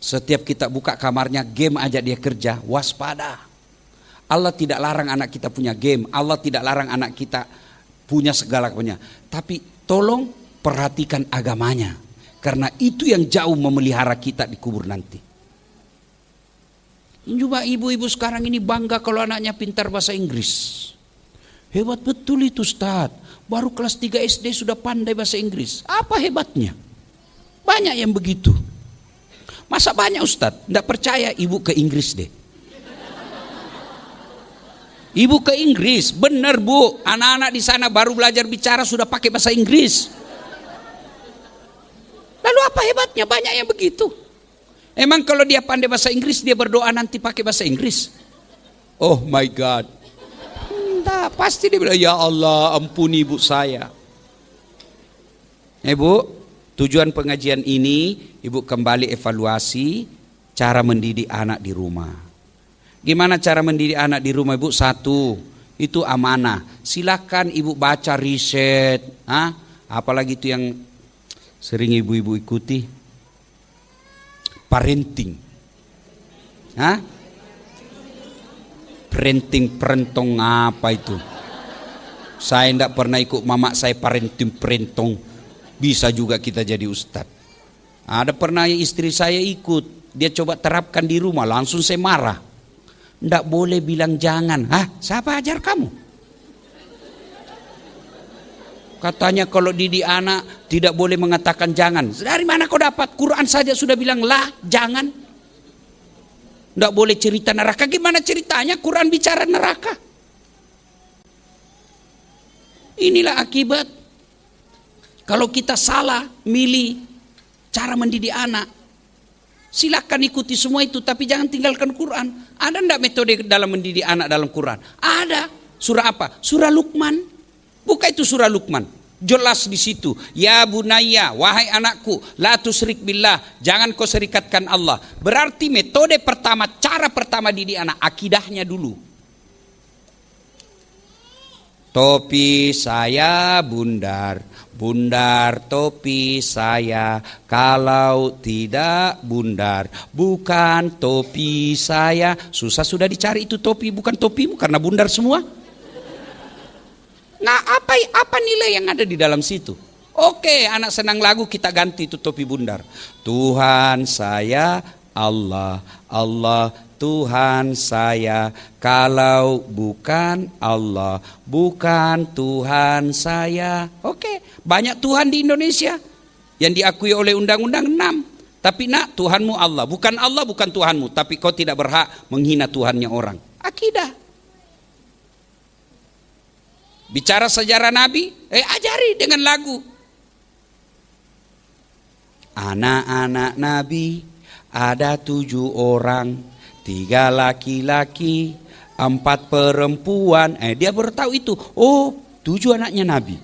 [SPEAKER 1] Setiap kita buka kamarnya game aja dia kerja, waspada. Allah tidak larang anak kita punya game, Allah tidak larang anak kita punya segala punya. Tapi tolong perhatikan agamanya, karena itu yang jauh memelihara kita di kubur nanti. Coba ibu-ibu sekarang ini bangga kalau anaknya pintar bahasa Inggris. Hebat betul itu Ustaz, baru kelas 3 SD sudah pandai bahasa Inggris. Apa hebatnya? Banyak yang begitu. Masa banyak Ustaz? Tidak percaya, ibu ke Inggris deh. Ibu ke Inggris, benar Bu, anak-anak di sana baru belajar bicara sudah pakai bahasa Inggris. Lalu apa hebatnya? Banyak yang begitu. Emang kalau dia pandai bahasa Inggris, dia berdoa nanti pakai bahasa Inggris? Oh my God. Entah, pasti dia bilang, ya Allah ampuni ibu saya. Ibu, tujuan pengajian ini, ibu kembali evaluasi cara mendidik anak di rumah. Gimana cara mendidik anak di rumah ibu? 1, itu amanah. Silakan ibu baca riset. Apalagi itu yang sering ibu-ibu ikuti, parenting. Parenting perentong apa itu? Saya tidak pernah ikut mama saya parenting perentong. Bisa juga kita jadi ustadz. Ada pernah istri saya ikut, dia coba terapkan di rumah, langsung saya marah. Tidak boleh bilang jangan. Siapa ajar kamu? Katanya kalau didik anak tidak boleh mengatakan jangan. Dari mana kau dapat? Quran saja sudah bilang lah, jangan. Tidak boleh cerita neraka. Gimana ceritanya? Quran bicara neraka. Inilah akibat. Kalau kita salah milih cara mendidik anak, silakan ikuti semua itu, tapi jangan tinggalkan Quran. Ada enggak metode dalam mendidik anak dalam Quran? Ada. Surah apa? Surah Luqman. Buka itu surah Luqman. Jelas di situ. Ya bunayya, wahai anakku, la tusyrik billah, jangan kau serikatkan Allah. Berarti metode pertama, cara pertama didik anak, akidahnya dulu. Topi saya bundar, bundar topi saya, kalau tidak bundar bukan topi saya. Susah sudah dicari itu topi bukan topimu karena bundar semua. Nah apa nilai yang ada di dalam situ? Oke, anak senang lagu kita ganti itu topi bundar. Tuhan saya Allah, Allah Tuhan saya. Kalau bukan Allah, bukan Tuhan saya. Oke, banyak Tuhan di Indonesia yang diakui oleh Undang-Undang 6. Tapi nak, Tuhanmu Allah. Bukan Allah, bukan Tuhanmu. Tapi kau tidak berhak menghina Tuhannya orang. Akidah. Bicara sejarah Nabi, ajari dengan lagu. Anak-anak Nabi ada 7 orang, 3 laki-laki, 4 perempuan. Dia baru tahu itu. Oh, 7 anaknya Nabi,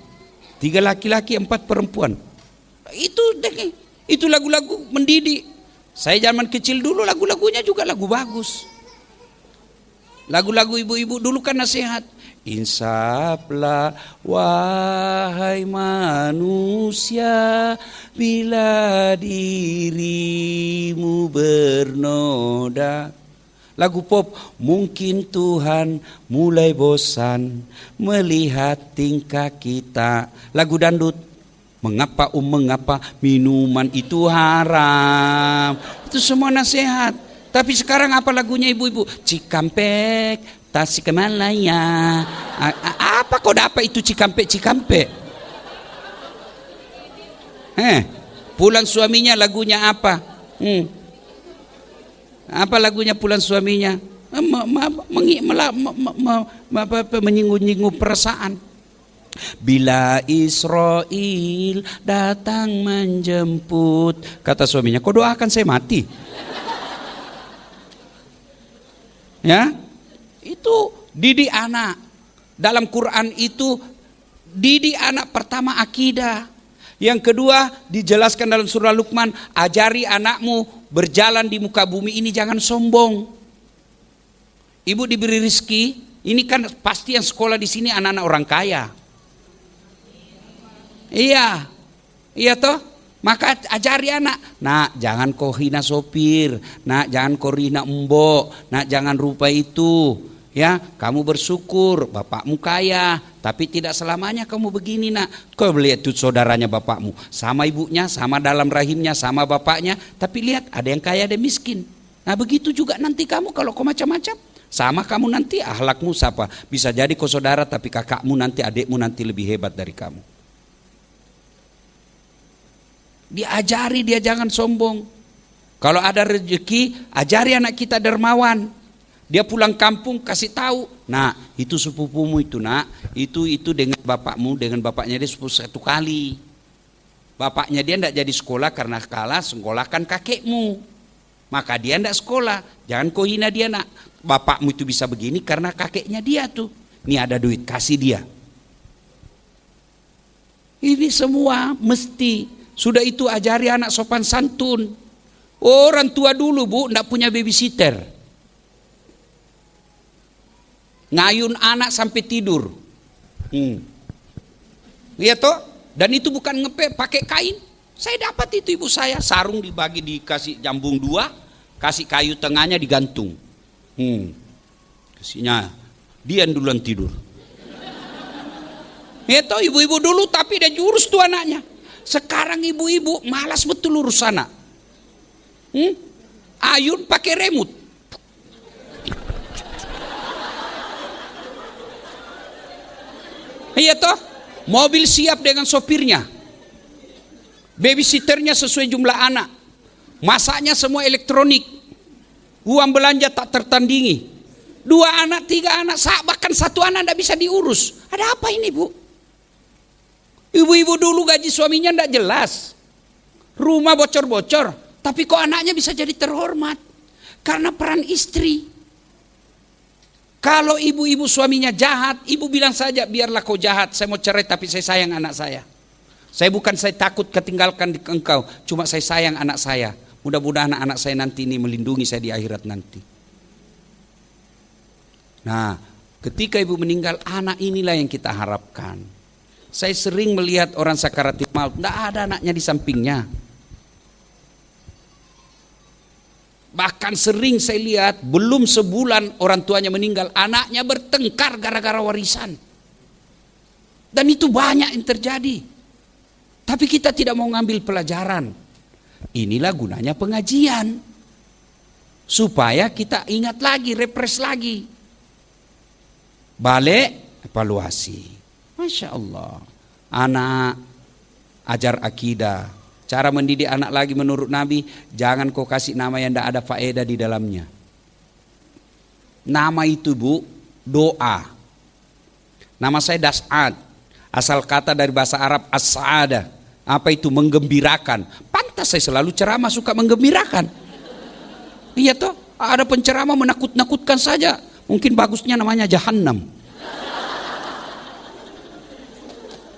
[SPEAKER 1] 3 laki-laki, 4 perempuan. Itu lagu-lagu mendidik. Saya zaman kecil dulu lagu-lagunya juga lagu bagus. Lagu-lagu ibu-ibu dulu kan nasihat. Insaflah wahai manusia, bila dirimu bernoda. Lagu pop, mungkin Tuhan mulai bosan melihat tingkah kita. Lagu dangdut, mengapa minuman itu haram. Itu semua nasihat. Tapi sekarang apa lagunya ibu-ibu? Cikampek, Tasikmalaya. Apa kau dapat itu Cikampek? Pulang suaminya lagunya apa? Apa lagunya pulang suaminya? Menyinggung-nyinggung perasaan. Bila Israel datang menjemput, kata suaminya, kau doakan saya mati. Ya, itu didik anak. Dalam Quran itu didik anak pertama akidah. Yang kedua dijelaskan dalam surah Luqman, ajari anakmu berjalan di muka bumi ini jangan sombong. Ibu diberi rezeki, ini kan pasti yang sekolah di sini anak-anak orang kaya. Iya toh? Maka ajari anak, nak jangan kau hina sopir, nak jangan kau hina mbok, nak jangan rupa itu. Ya, kamu bersyukur bapakmu kaya, tapi tidak selamanya kamu begini nak. Kau lihat tuh saudaranya bapakmu, sama ibunya, sama dalam rahimnya, sama bapaknya, tapi lihat ada yang kaya ada yang miskin. Nah begitu juga nanti kamu kalau kau macam-macam, sama kamu nanti akhlakmu siapa? Bisa jadi kau saudara tapi kakakmu nanti, adikmu nanti lebih hebat dari kamu. Diajari dia jangan sombong. Kalau ada rezeki, ajari anak kita dermawan. Dia pulang kampung kasih tahu, nah itu sepupumu itu nak, itu dengan bapakmu, dengan bapaknya dia sepupu 1 kali. Bapaknya dia tidak jadi sekolah karena kalah sekolahkan kakekmu, maka dia tidak sekolah. Jangan kau hina dia nak. Bapakmu itu bisa begini karena kakeknya dia tuh. Ini ada duit kasih dia. Ini semua mesti. Sudah itu ajari anak sopan santun. Orang tua dulu bu, tidak punya babysitter. Ngayun anak sampai tidur. Lihat toh? Dan itu bukan ngepek, pakai kain. Saya dapat itu ibu saya. Sarung dibagi, dikasih jambung 2, kasih kayu tengahnya digantung. Kasihnya, dia duluan tidur. Lihat toh ibu-ibu dulu tapi dia jurus tuh anaknya. Sekarang ibu-ibu malas betul urus anak. Ayun pakai remote. Iya toh, mobil siap dengan sopirnya, babysitternya sesuai jumlah anak, masaknya semua elektronik, uang belanja tak tertandingi. 2 anak, 3 anak, bahkan 1 anak tidak bisa diurus. Ada apa ini bu? Ibu-ibu dulu gaji suaminya tidak jelas, rumah bocor-bocor, tapi kok anaknya bisa jadi terhormat karena peran istri. Kalau ibu-ibu suaminya jahat, ibu bilang saja biarlah kau jahat, saya mau cerai tapi saya sayang anak saya. Saya takut ketinggalkan di engkau, cuma saya sayang anak saya. Mudah-mudahan anak saya nanti ini melindungi saya di akhirat nanti. Nah, ketika ibu meninggal, anak inilah yang kita harapkan. Saya sering melihat orang sakaratul maut, tidak ada anaknya di sampingnya. Bahkan sering saya lihat, belum sebulan orang tuanya meninggal, anaknya bertengkar gara-gara warisan. Dan itu banyak yang terjadi. Tapi kita tidak mau ngambil pelajaran. Inilah gunanya pengajian. supaya kita ingat lagi, refresh lagi. Balik, evaluasi. Masya Allah. Anak, ajar akidah. Cara mendidik anak lagi menurut Nabi, jangan kau kasih nama yang tidak ada faedah di dalamnya. Nama itu Bu, doa. Nama saya Das'ad. Asal kata dari bahasa Arab as-sa'adah. Apa itu? Menggembirakan. Pantas saya selalu ceramah suka menggembirakan. Iya toh, ada penceramah menakut-nakutkan saja. Mungkin bagusnya namanya Jahannam.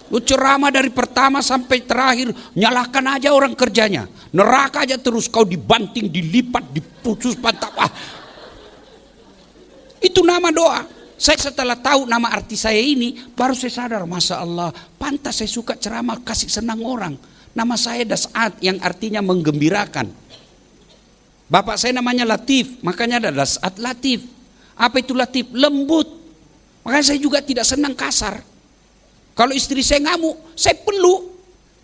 [SPEAKER 1] Lu ceramah dari pertama sampai terakhir, nyalahkan aja orang kerjanya. Neraka aja terus, kau dibanting, dilipat, diputus pantat. Itu nama doa. Saya setelah tahu nama arti saya ini, baru saya sadar, Masya Allah, pantas saya suka ceramah, kasih senang orang. Nama saya Das'ad, yang artinya menggembirakan. Bapak saya namanya Latif, makanya ada Das'ad Latif. Apa itu Latif? Lembut. Makanya saya juga tidak senang kasar. Kalau istri saya ngamuk, saya peluk.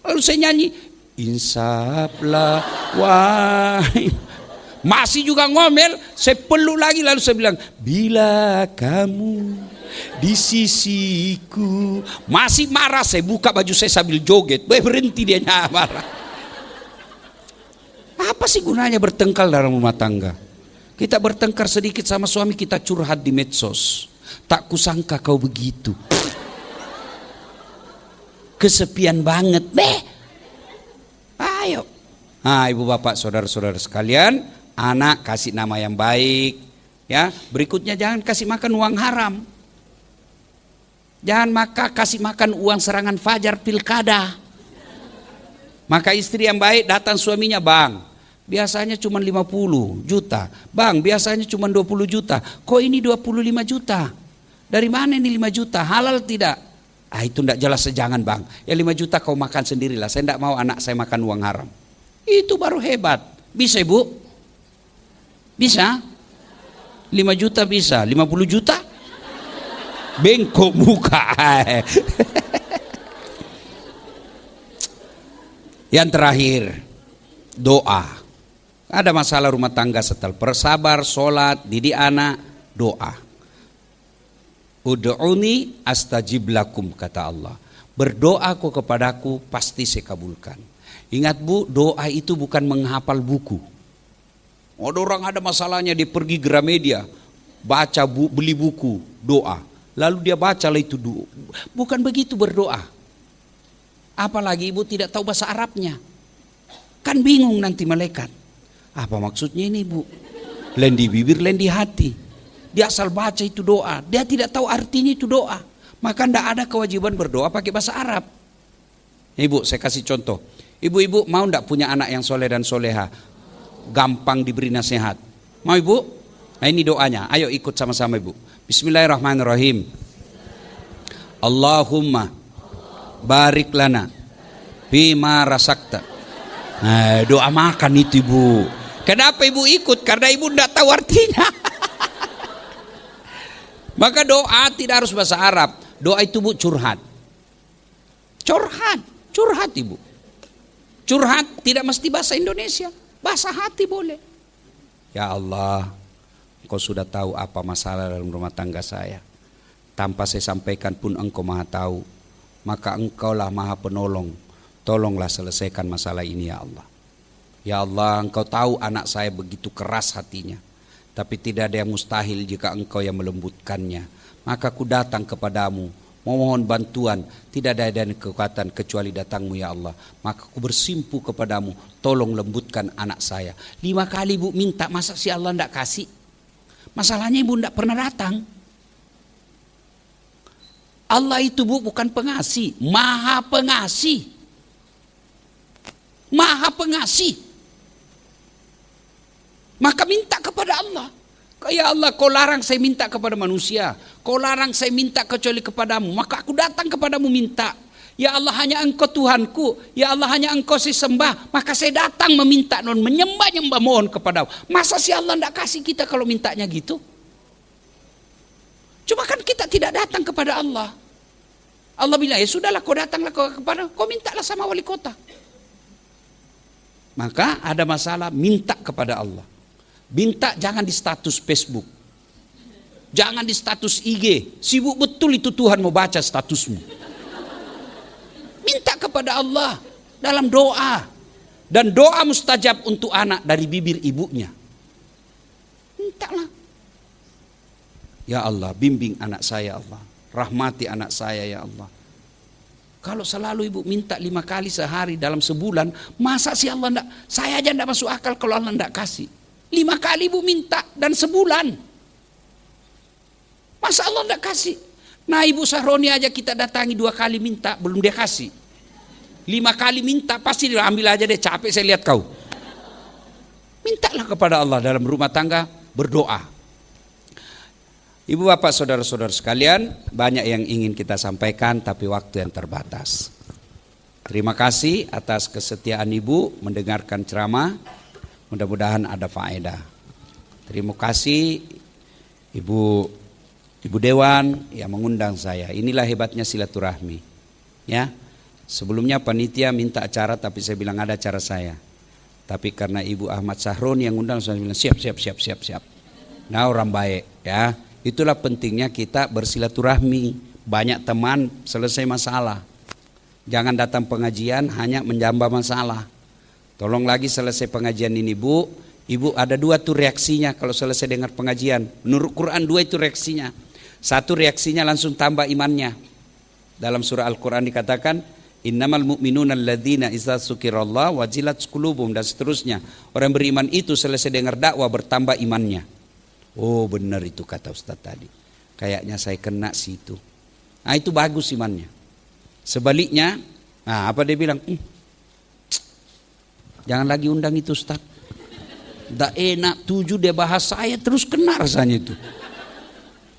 [SPEAKER 1] Lalu saya nyanyi, insaflah wahai. Masih juga ngomel, saya peluk lagi. Lalu saya bilang, bila kamu di sisiku. Masih marah, saya buka baju saya sambil joget. Berhenti dia marah. Apa sih gunanya bertengkar dalam rumah tangga? Kita bertengkar sedikit sama suami, kita curhat di medsos. Tak kusangka kau begitu. Kesepian banget. Ayo. Nah, ibu bapak saudara-saudara sekalian, anak kasih nama yang baik. Ya, berikutnya jangan kasih makan uang haram. Jangan kasih makan uang serangan fajar pilkada. Maka istri yang baik datang suaminya, bang, biasanya cuma 50 juta. Bang, biasanya cuma 20 juta. Kok ini 25 juta? Dari mana ini 5 juta? Halal tidak? Itu tidak jelas, jangan bang. Ya 5 juta kau makan sendirilah. Saya tidak mau anak saya makan uang haram. Itu baru hebat. Bisa ibu? Bisa? 5 juta bisa. 50 juta? Bengkok muka. Yang terakhir, doa. Ada masalah rumah tangga setelah bersabar, sholat, didik anak, doa. Ud'uni astajib lakum, kata Allah. Berdoa kau kepadaku, pasti saya kabulkan. Ingat Bu, doa itu bukan menghafal buku. Ada orang ada masalahnya, dia pergi Gramedia, baca beli buku doa, lalu dia baca lah itu doa. Bukan begitu berdoa. Apalagi ibu tidak tahu bahasa Arabnya, kan bingung nanti malaikat. Apa maksudnya ini Bu? Lain di bibir, lain di hati. Dia asal baca itu doa, dia tidak tahu artinya itu doa. Maka tidak ada kewajiban berdoa pakai bahasa Arab. Ibu, saya kasih contoh. Ibu-ibu mau tidak punya anak yang soleh dan soleha? Gampang diberi nasihat. Mau ibu? Nah ini doanya, ayo ikut sama-sama ibu. Bismillahirrahmanirrahim. Allahumma barik lana bima rasakta. Nah, doa makan itu ibu. Kenapa ibu ikut? Karena ibu tidak tahu artinya. Maka doa tidak harus bahasa Arab. Doa itu Bu curhat. Curhat ibu. Curhat tidak mesti bahasa Indonesia. Bahasa hati boleh. Ya Allah, Engkau sudah tahu apa masalah dalam rumah tangga saya. Tanpa saya sampaikan pun Engkau maha tahu. Maka Engkaulah maha penolong. Tolonglah selesaikan masalah ini ya Allah. Ya Allah, Engkau tahu anak saya begitu keras hatinya. Tapi tidak ada yang mustahil jika Engkau yang melembutkannya. Maka ku datang kepadamu, memohon bantuan. Tidak ada kekuatan kecuali datangmu ya Allah. Maka ku bersimpu kepadamu, tolong lembutkan anak saya. 5 kali Bu minta, masa si Allah tidak kasih? Masalahnya ibu tidak pernah datang. Allah itu Bu bukan pengasih, maha pengasih. Maha pengasih. Maka minta kepada Allah. Ya Allah, kau larang saya minta kepada manusia. Kau larang saya minta kecuali kepadamu. Maka aku datang kepadamu minta. Ya Allah, hanya Engkau Tuhanku. Ya Allah, hanya Engkau saya sembah. Maka saya datang meminta, menyembah mohon kepadamu. Masa si Allah tidak kasih kita kalau mintanya gitu? Cuma kan kita tidak datang kepada Allah. Allah bilang, ya sudahlah kau datanglah kepada, kau mintalah sama wali kota. Maka ada masalah, minta kepada Allah. Minta jangan di status Facebook. Jangan di status IG. Sibuk betul itu Tuhan mau baca statusmu. Minta kepada Allah dalam doa. Dan doa mustajab untuk anak dari bibir ibunya. Mintalah. Ya Allah, bimbing anak saya Allah. Rahmati anak saya ya Allah. Kalau selalu ibu minta 5 kali sehari dalam sebulan, masa sih Allah enggak? Saya aja enggak masuk akal kalau Allah enggak kasih. 5 kali ibu minta dan sebulan. Masa Allah enggak kasih? Nah Ibu Sahroni aja kita datangi 2 kali minta, belum dia kasih. 5 kali minta pasti dia ambil aja deh, capek saya lihat kau. Mintalah kepada Allah dalam rumah tangga, berdoa. Ibu bapak saudara-saudara sekalian, banyak yang ingin kita sampaikan tapi waktu yang terbatas. Terima kasih atas kesetiaan ibu mendengarkan ceramah, mudah-mudahan ada faedah. Terima kasih ibu Dewan yang mengundang saya. Inilah hebatnya silaturahmi. Ya. Sebelumnya panitia minta acara tapi saya bilang ada acara saya. Tapi karena Ibu Ahmad Sahroni yang undang, saya bilang siap. Nah orang baik ya. Itulah pentingnya kita bersilaturahmi. Banyak teman selesai masalah. Jangan datang pengajian hanya menjambah masalah. Tolong lagi selesai pengajian ini Bu. Ibu ada 2 tuh reaksinya kalau selesai dengar pengajian. Menurut Quran 2 itu reaksinya. 1 reaksinya langsung tambah imannya. Dalam surah Al-Quran dikatakan innamal mu'minuna alladzina idza dzukirallah wajilat qulubuhum dan seterusnya. Orang beriman itu selesai dengar dakwah bertambah imannya. Oh benar itu kata Ustaz tadi. Kayaknya saya kena situ. Nah itu bagus imannya. Sebaliknya, nah apa dia bilang? Jangan lagi undang itu Ustaz. Nggak enak 7 dia bahas saya terus kena rasanya itu.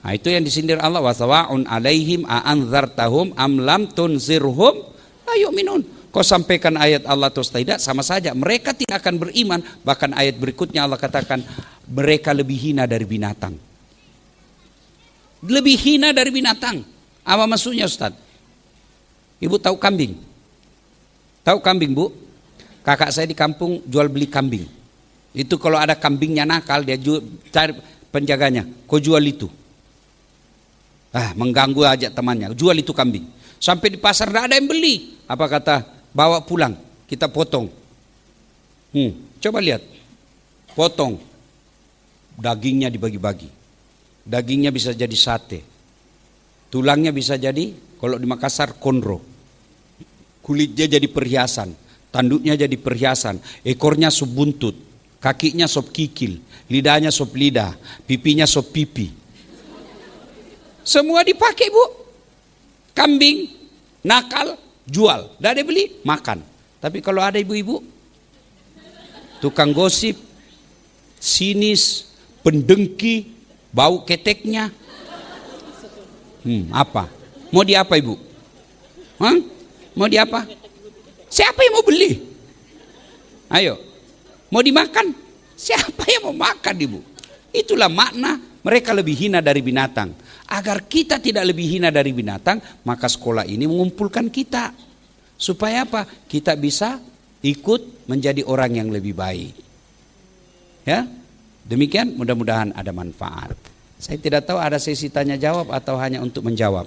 [SPEAKER 1] Nah itu yang disindir Allah, wasawa'un alaihim a'anzartahum am lam tunzirhum ayo minun. Kau sampaikan ayat Allah atau tidak sama saja. Mereka tidak akan beriman. Bahkan ayat berikutnya Allah katakan mereka lebih hina dari binatang. Lebih hina dari binatang. Apa maksudnya Ustaz? Ibu tahu kambing? Tahu kambing Bu? Kakak saya di kampung jual beli kambing. Itu kalau ada kambingnya nakal dia cari penjaganya. Kau jual itu. Mengganggu aja temannya. Jual itu kambing. Sampai di pasar tidak ada yang beli. Apa kata? Bawa pulang. Kita potong. Coba lihat. Potong. Dagingnya dibagi-bagi. Dagingnya bisa jadi sate. Tulangnya bisa jadi, kalau di Makassar, konro. Kulitnya jadi perhiasan. Tanduknya jadi perhiasan. Ekornya sop buntut. Kakinya sop kikil. Lidahnya sop lidah. Pipinya sop pipi. Semua dipakai Bu. Kambing, nakal, jual. Tidak ada beli, makan. Tapi kalau ada ibu-ibu, tukang gosip, sinis, pendengki, bau keteknya. Apa? Mau di apa ibu? Mau di apa? Siapa yang mau beli? Ayo. Mau dimakan? Siapa yang mau makan ibu? Itulah makna mereka lebih hina dari binatang. Agar kita tidak lebih hina dari binatang, maka sekolah ini mengumpulkan kita. Supaya apa? Kita bisa ikut menjadi orang yang lebih baik. Ya, demikian mudah-mudahan ada manfaat. Saya tidak tahu ada sesi tanya jawab atau hanya untuk menjawab.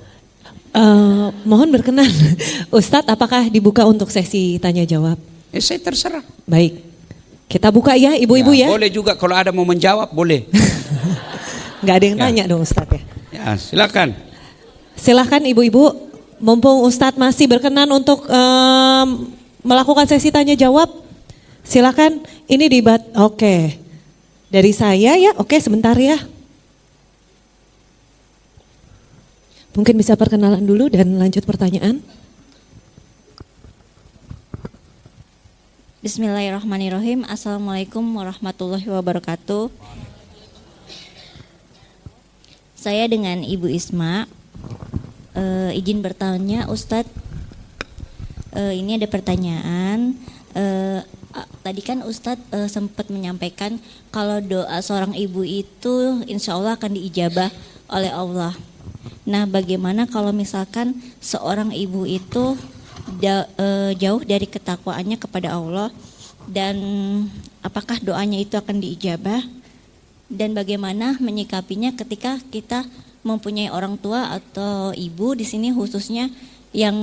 [SPEAKER 2] Mohon berkenan, Ustadz, apakah dibuka untuk sesi tanya jawab?
[SPEAKER 1] Saya terserah.
[SPEAKER 2] Baik, kita buka ya ibu-ibu ya.
[SPEAKER 1] Boleh juga kalau ada mau menjawab boleh.
[SPEAKER 2] Nggak ada yang tanya dong Ustadz ya.
[SPEAKER 1] Ya silakan.
[SPEAKER 2] Silakan ibu-ibu, mumpung Ustadz masih berkenan untuk melakukan sesi tanya jawab, silakan. Ini oke. Dari saya ya, oke sebentar ya. Mungkin bisa perkenalan dulu dan lanjut pertanyaan.
[SPEAKER 3] Bismillahirrahmanirrahim. Assalamualaikum warahmatullahi wabarakatuh. Saya dengan Ibu Isma, izin bertanya Ustadz, ini ada pertanyaan. Tadi kan Ustadz sempat menyampaikan kalau doa seorang ibu itu insya Allah akan diijabah oleh Allah. Nah bagaimana kalau misalkan seorang ibu itu jauh dari ketakwaannya kepada Allah, dan apakah doanya itu akan diijabah? dan bagaimana menyikapinya ketika kita mempunyai orang tua atau ibu di sini khususnya yang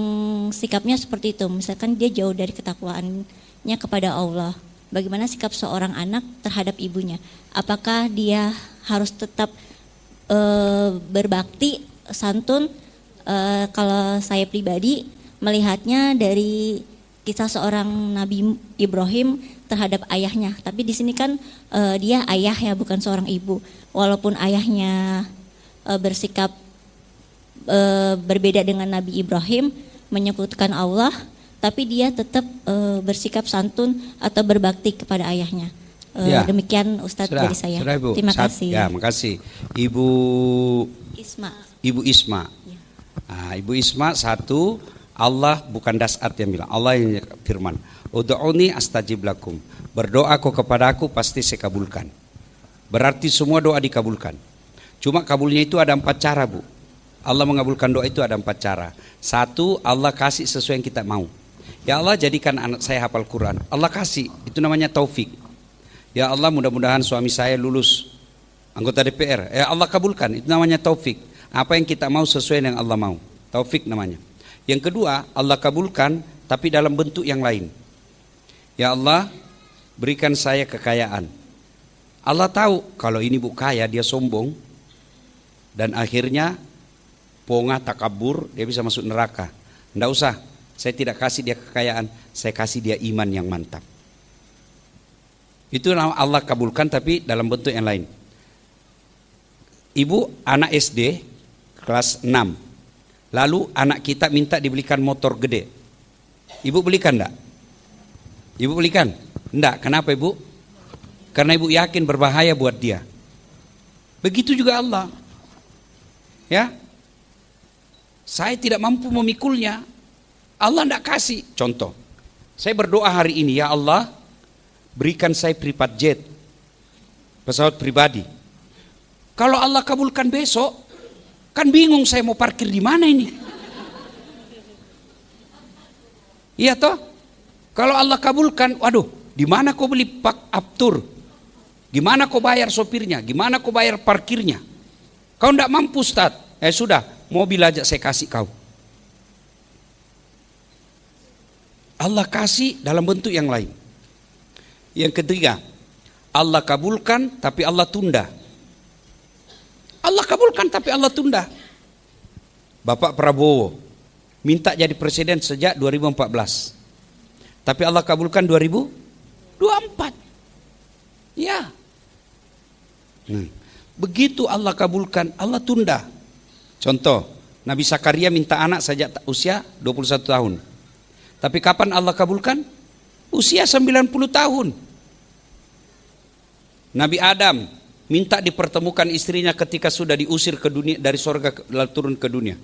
[SPEAKER 3] sikapnya seperti itu, misalkan dia jauh dari ketakwaannya kepada Allah. Bagaimana sikap seorang anak terhadap ibunya? Apakah dia harus tetap berbakti, santun? Kalau saya pribadi melihatnya dari kisah seorang Nabi Ibrahim terhadap ayahnya. Tapi di sini kan dia ayah ya, bukan seorang ibu. Walaupun ayahnya bersikap berbeda dengan Nabi Ibrahim, menyekutukan Allah, tapi dia tetap bersikap santun atau berbakti kepada ayahnya.
[SPEAKER 1] Ya.
[SPEAKER 3] Demikian Ustadz dari saya.
[SPEAKER 1] Sudah, Ibu.
[SPEAKER 3] Terima kasih.
[SPEAKER 1] Ya, makasih. Ibu Isma.
[SPEAKER 3] Ya.
[SPEAKER 1] Nah, Ibu Isma, satu, Allah bukan dasat yang bilang, Allah yang firman, ud'uni astajib lakum. Berdoa kau kepada aku pasti saya kabulkan. Berarti semua doa dikabulkan. Cuma kabulnya itu ada 4 cara, Bu. Allah mengabulkan doa itu ada 4 cara. Satu, Allah kasih sesuai yang kita mau. Ya Allah, jadikan anak saya hafal Quran. Allah kasih, itu namanya taufik. Ya Allah, mudah-mudahan suami saya lulus anggota DPR. Ya Allah, kabulkan, itu namanya taufik. Apa yang kita mau sesuai dengan Allah mau. Taufik namanya. Yang kedua, Allah kabulkan tapi dalam bentuk yang lain. Ya Allah, berikan saya kekayaan. Allah tahu kalau ini Bu kaya, dia sombong. Dan akhirnya pongah, takabur, dia bisa masuk neraka. Tidak usah, saya tidak kasih dia kekayaan, saya kasih dia iman yang mantap. Itu Allah kabulkan tapi dalam bentuk yang lain. Ibu anak SD kelas 6. Lalu anak kita minta dibelikan motor gede. Ibu belikan enggak? Ibu belikan? Enggak, kenapa Ibu? Karena Ibu yakin berbahaya buat dia. Begitu juga Allah. Ya. Saya tidak mampu memikulnya. Allah tidak kasih. Contoh, saya berdoa hari ini, ya Allah, berikan saya private jet, pesawat pribadi. Kalau Allah kabulkan besok, kan bingung saya mau parkir di mana ini. Iya toh? Kalau Allah kabulkan, waduh, di mana kau beli pak aptur? Gimana kau bayar sopirnya? Gimana kau bayar parkirnya? Kau tidak mampu, Ustaz. Sudah, mobil aja saya kasih kau. Allah kasih dalam bentuk yang lain. Yang ketiga, Allah kabulkan tapi Allah tunda. Allah kabulkan tapi Allah tunda. Bapak Prabowo minta jadi presiden sejak 2014. Tapi Allah kabulkan 2024. Ya. Begitu Allah kabulkan, Allah tunda. Contoh, Nabi Zakaria minta anak sejak usia 21 tahun. Tapi kapan Allah kabulkan? Usia 90 tahun. Nabi Adam minta dipertemukan istrinya ketika sudah diusir ke dunia, dari sorga turun ke dunia.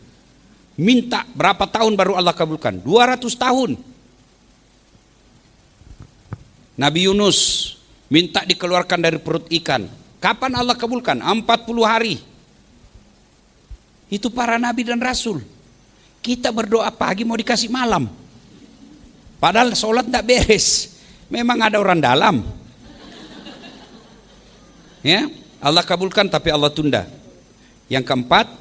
[SPEAKER 1] Minta berapa tahun baru Allah kabulkan? 200 tahun. Nabi Yunus minta dikeluarkan dari perut ikan. Kapan Allah kabulkan? 40 hari. Itu para nabi dan rasul. Kita berdoa pagi mau dikasih malam. Padahal sholat tidak beres. Memang ada orang dalam. Ya, Allah kabulkan tapi Allah tunda. Yang keempat,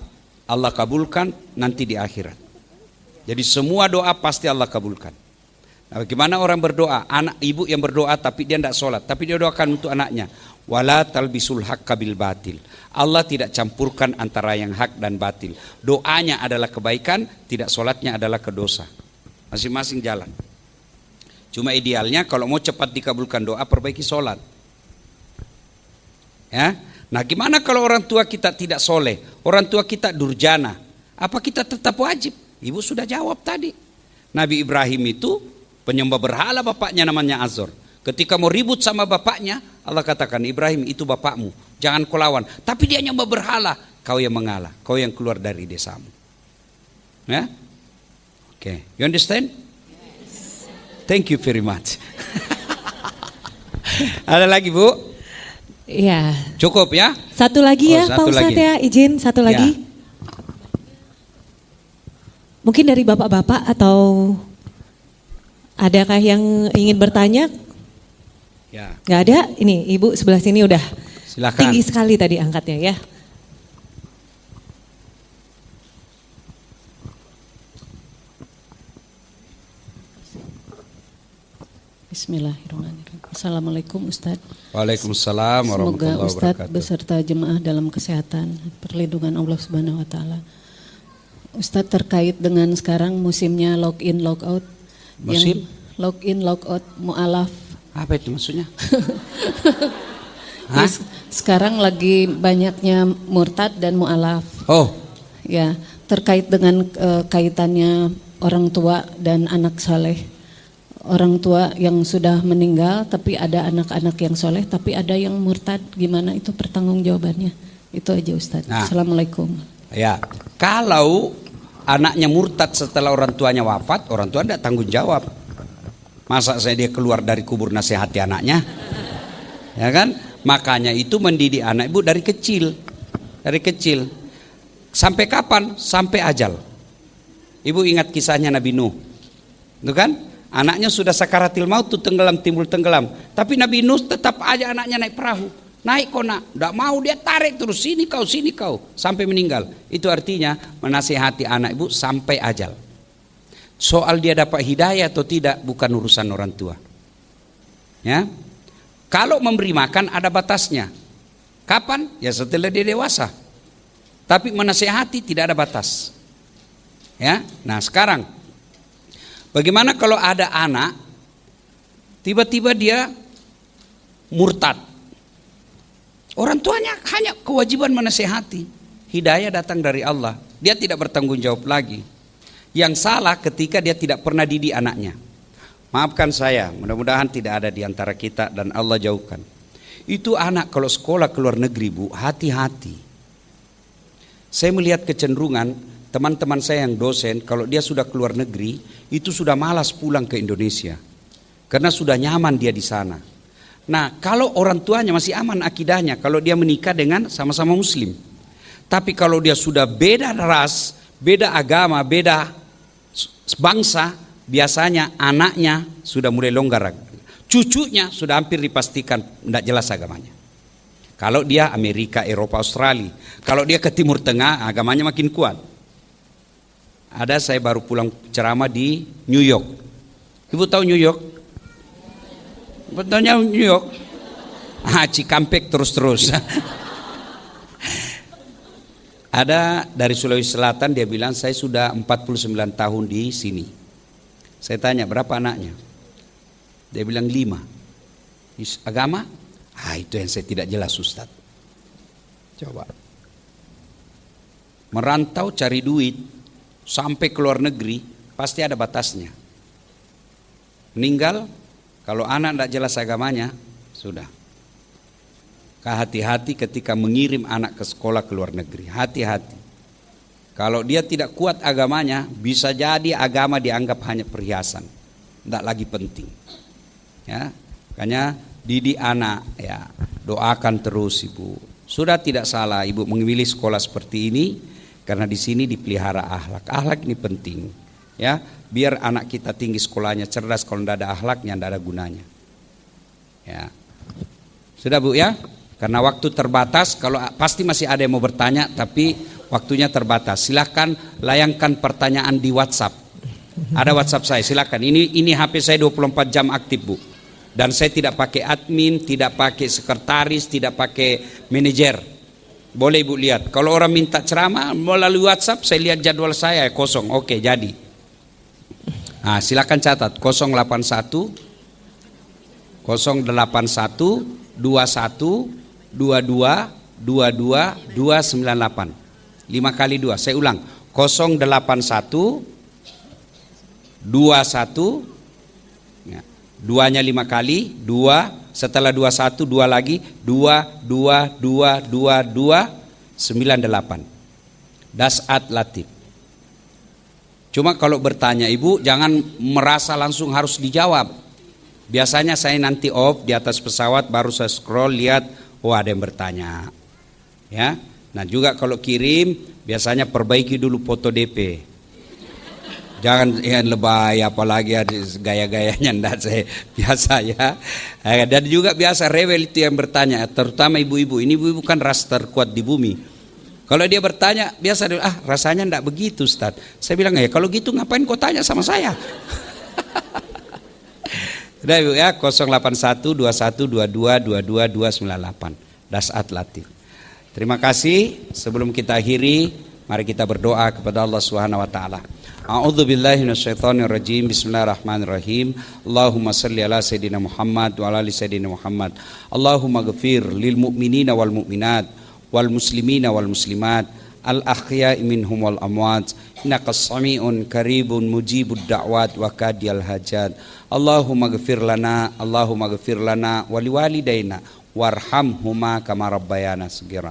[SPEAKER 1] Allah kabulkan nanti di akhirat. Jadi semua doa pasti Allah kabulkan. Nah, bagaimana orang berdoa? Anak ibu yang berdoa tapi dia tidak sholat, tapi dia doakan untuk anaknya. Wala talbisul haqqa bil batil. Allah tidak campurkan antara yang hak dan batil. Doanya adalah kebaikan, tidak sholatnya adalah kedosa. Masing-masing jalan. Cuma idealnya kalau mau cepat dikabulkan doa, perbaiki sholat. Ya, nah gimana kalau orang tua kita tidak soleh, orang tua kita durjana, apa kita tetap wajib? Ibu sudah jawab tadi. Nabi Ibrahim itu penyembah berhala, bapaknya namanya Azor. Ketika mau ribut sama bapaknya, Allah katakan, Ibrahim itu bapakmu, jangan kau lawan. Tapi dia nyembah berhala, kau yang mengalah, kau yang keluar dari desamu. Ya, oke, you understand? Thank you very much. Ada lagi Bu?
[SPEAKER 2] Ya.
[SPEAKER 1] Cukup ya?
[SPEAKER 2] Satu lagi ya Pak
[SPEAKER 1] satu
[SPEAKER 2] Ustadz
[SPEAKER 1] lagi.
[SPEAKER 2] ya, izin satu lagi. Mungkin dari bapak-bapak atau adakah yang ingin bertanya?
[SPEAKER 1] Ya.
[SPEAKER 2] Gak ada? Ini ibu sebelah sini udah
[SPEAKER 1] Silakan.
[SPEAKER 2] Tinggi sekali tadi angkatnya ya.
[SPEAKER 4] Bismillahirrahmanirrahim. Assalamualaikum Ustadz.
[SPEAKER 1] Waalaikumsalam warahmatullahi
[SPEAKER 4] Semoga Ustadz
[SPEAKER 1] wabarakatuh.
[SPEAKER 4] beserta jemaah dalam kesehatan, perlindungan Allah Subhanahu wa taala. Ustadz, terkait dengan sekarang musimnya login logout.
[SPEAKER 1] Musim?
[SPEAKER 4] Yang login logout mualaf.
[SPEAKER 1] Apa itu maksudnya?
[SPEAKER 4] Ya, sekarang lagi banyaknya murtad dan mualaf.
[SPEAKER 1] Oh,
[SPEAKER 4] Ya, terkait dengan kaitannya orang tua dan anak saleh. Orang tua yang sudah meninggal tapi ada anak-anak yang soleh tapi ada yang murtad, gimana itu pertanggungjawabannya? Itu aja Ustadz.
[SPEAKER 1] Nah.
[SPEAKER 4] Assalamualaikum.
[SPEAKER 1] ya. Kalau anaknya murtad setelah orang tuanya wafat, orang tua tidak tanggung jawab. Masa saya dia keluar dari kubur nasihati anaknya? Ya kan? Makanya itu mendidik anak ibu dari kecil. Dari kecil. Sampai kapan? Sampai ajal. Ibu ingat kisahnya Nabi Nuh. Itu kan? Anaknya sudah sakaratil maut tuh tenggelam, timbul tenggelam. Tapi Nabi Nuh tetap aja anaknya naik perahu. Naik kok nak, tidak mau, dia tarik terus, sini kau, sampai meninggal. Itu artinya menasihati anak ibu sampai ajal. Soal dia dapat hidayah atau tidak bukan urusan orang tua. Ya, kalau memberi makan ada batasnya. Kapan? Ya setelah dia dewasa. Tapi menasihati tidak ada batas. Ya, nah sekarang bagaimana kalau ada anak tiba-tiba dia murtad? Orang tuanya hanya kewajiban menasihati. Hidayah datang dari Allah. Dia tidak bertanggung jawab lagi. Yang salah ketika dia tidak pernah didik anaknya. Maafkan saya, mudah-mudahan tidak ada di antara kita dan Allah jauhkan. Itu anak kalau sekolah ke luar negeri, Bu, hati-hati. Saya melihat kecenderungan teman-teman saya yang dosen, kalau dia sudah keluar negeri, itu sudah malas pulang ke Indonesia. Karena sudah nyaman dia di sana. Nah, kalau orang tuanya masih aman akidahnya, kalau dia menikah dengan sama-sama muslim. Tapi kalau dia sudah beda ras, beda agama, beda bangsa, biasanya anaknya sudah mulai longgar. Cucunya sudah hampir dipastikan tidak jelas agamanya. Kalau dia Amerika, Eropa, Australia. Kalau dia ke Timur Tengah, agamanya makin kuat. Ada saya baru pulang ceramah di New York. Ibu tahu New York? Betulnya New York. Cikampek terus-terus. Ada dari Sulawesi Selatan, dia bilang saya sudah 49 tahun di sini. Saya tanya berapa anaknya? Dia bilang 5. Agama? Itu yang saya tidak jelas Ustaz. Coba. Merantau cari duit sampai ke luar negeri pasti ada batasnya. Meninggal, kalau anak tidak jelas agamanya, sudah. Hati-hati ketika mengirim anak ke sekolah ke luar negeri. Hati-hati. Kalau dia tidak kuat agamanya, bisa jadi agama dianggap hanya perhiasan. Tidak lagi penting. Ya, makanya didik anak, ya, doakan terus Ibu. Sudah tidak salah Ibu memilih sekolah seperti ini karena di sini dipelihara akhlak. Akhlak ini penting. Ya, biar anak kita tinggi sekolahnya, cerdas. Kalau tidak ada akhlaknya, tidak ada gunanya. Ya, sudah Bu ya. Karena waktu terbatas, kalau pasti masih ada yang mau bertanya, tapi waktunya terbatas. Silahkan layangkan pertanyaan di WhatsApp. Ada WhatsApp saya, silahkan. Ini HP saya 24 jam aktif Bu. Dan saya tidak pakai admin, tidak pakai sekretaris, tidak pakai manajer. Boleh Ibu lihat. Kalau orang minta ceramah melalui WhatsApp, saya lihat jadwal saya kosong. Oke, jadi. Nah, silakan catat 081 081 21 22 22 298. 5 kali 2. Saya ulang. 081 21, ya, 2-nya 5 kali, 2, setelah 21 2 lagi, 2 2 2 2 2 98. Dasat Latif. Cuma kalau bertanya Ibu jangan merasa langsung harus dijawab. Biasanya saya nanti off di atas pesawat baru saya scroll lihat, oh ada yang bertanya. Ya. Nah juga kalau kirim biasanya perbaiki dulu foto DP. Jangan yang lebay apalagi ada gaya-gayanya ndak saya biasa ya. Dan juga biasa rewel itu yang bertanya, terutama ibu-ibu. Ini ibu-ibu kan ras terkuat di bumi. Kalau dia bertanya biasa rasanya ndak begitu Ustaz. Saya bilang ya kalau gitu ngapain kau tanya sama saya? Udah Ibu ya 08121222298 Dasat Latif. Terima kasih. Sebelum kita akhiri, mari kita berdoa kepada Allah Subhanahu wa taala. A'udzubillahi minasyaitonirrajim. Bismillahirrahmanirrahim. Allahumma shalli ala sayidina Muhammad wa ala ali sayidina Muhammad. Allahumma ghfir lil mu'minina wal mu'minat wal muslimina wal muslimat al ahya'i minhum wal amwat innaka sami'un qaribun mujibud da'wat wa kadiyal hajat. Allahumma ghfir lana wa liwalidaina warhamhuma kama rabbayana saghira.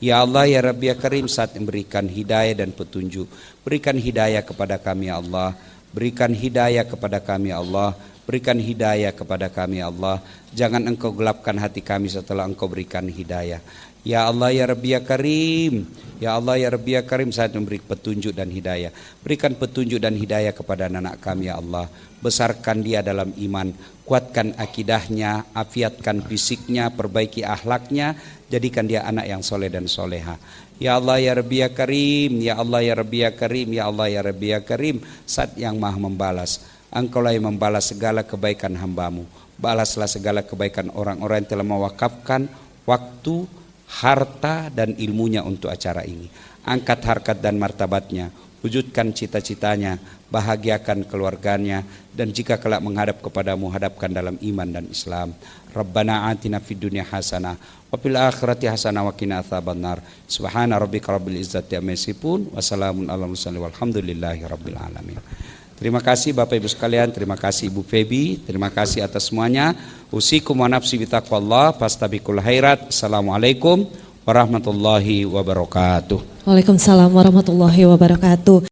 [SPEAKER 1] Ya Allah ya Rabbi ya Karim, saat memberikan hidayah dan petunjuk, berikan hidayah kepada kami ya Allah, berikan hidayah kepada kami ya Allah, berikan hidayah kepada kami ya Allah. Jangan Engkau gelapkan hati kami setelah Engkau berikan hidayah. Ya Allah ya Rabbi ya Karim, ya Allah ya Rabbi ya Karim, saat memberi petunjuk dan hidayah, berikan petunjuk dan hidayah kepada anak kami ya Allah. Besarkan dia dalam iman, kuatkan akidahnya, afiatkan fisiknya, perbaiki akhlaknya, jadikan dia anak yang soleh dan soleha. Ya Allah ya Rabbi ya Karim, ya Allah ya Rabbi ya Karim, ya Allah ya Rabbi ya Karim, Zat yang maha membalas. Engkaulah yang membalas segala kebaikan hambamu. Balaslah segala kebaikan orang-orang yang telah mewakafkan waktu, harta dan ilmunya untuk acara ini. Angkat harkat dan martabatnya, wujudkan cita-citanya, bahagiakan keluarganya, dan jika kelak menghadap kepadamu, hadapkan dalam iman dan Islam. Rabbana atina fid dunya hasanah wa fil akhirati hasanah wa qina adzabannar. Subhana rabbika rabbil izzati amma yasifun wa salamun alal mursalin walhamdulillahi rabbil alamin. Terima kasih Bapak Ibu sekalian, terima kasih Ibu Febi, terima kasih atas semuanya. Usikum wa nafsi bitaqwallah, fastabiqul khairat. Assalamualaikum warahmatullahi wabarakatuh.
[SPEAKER 2] Waalaikumsalam warahmatullahi wabarakatuh.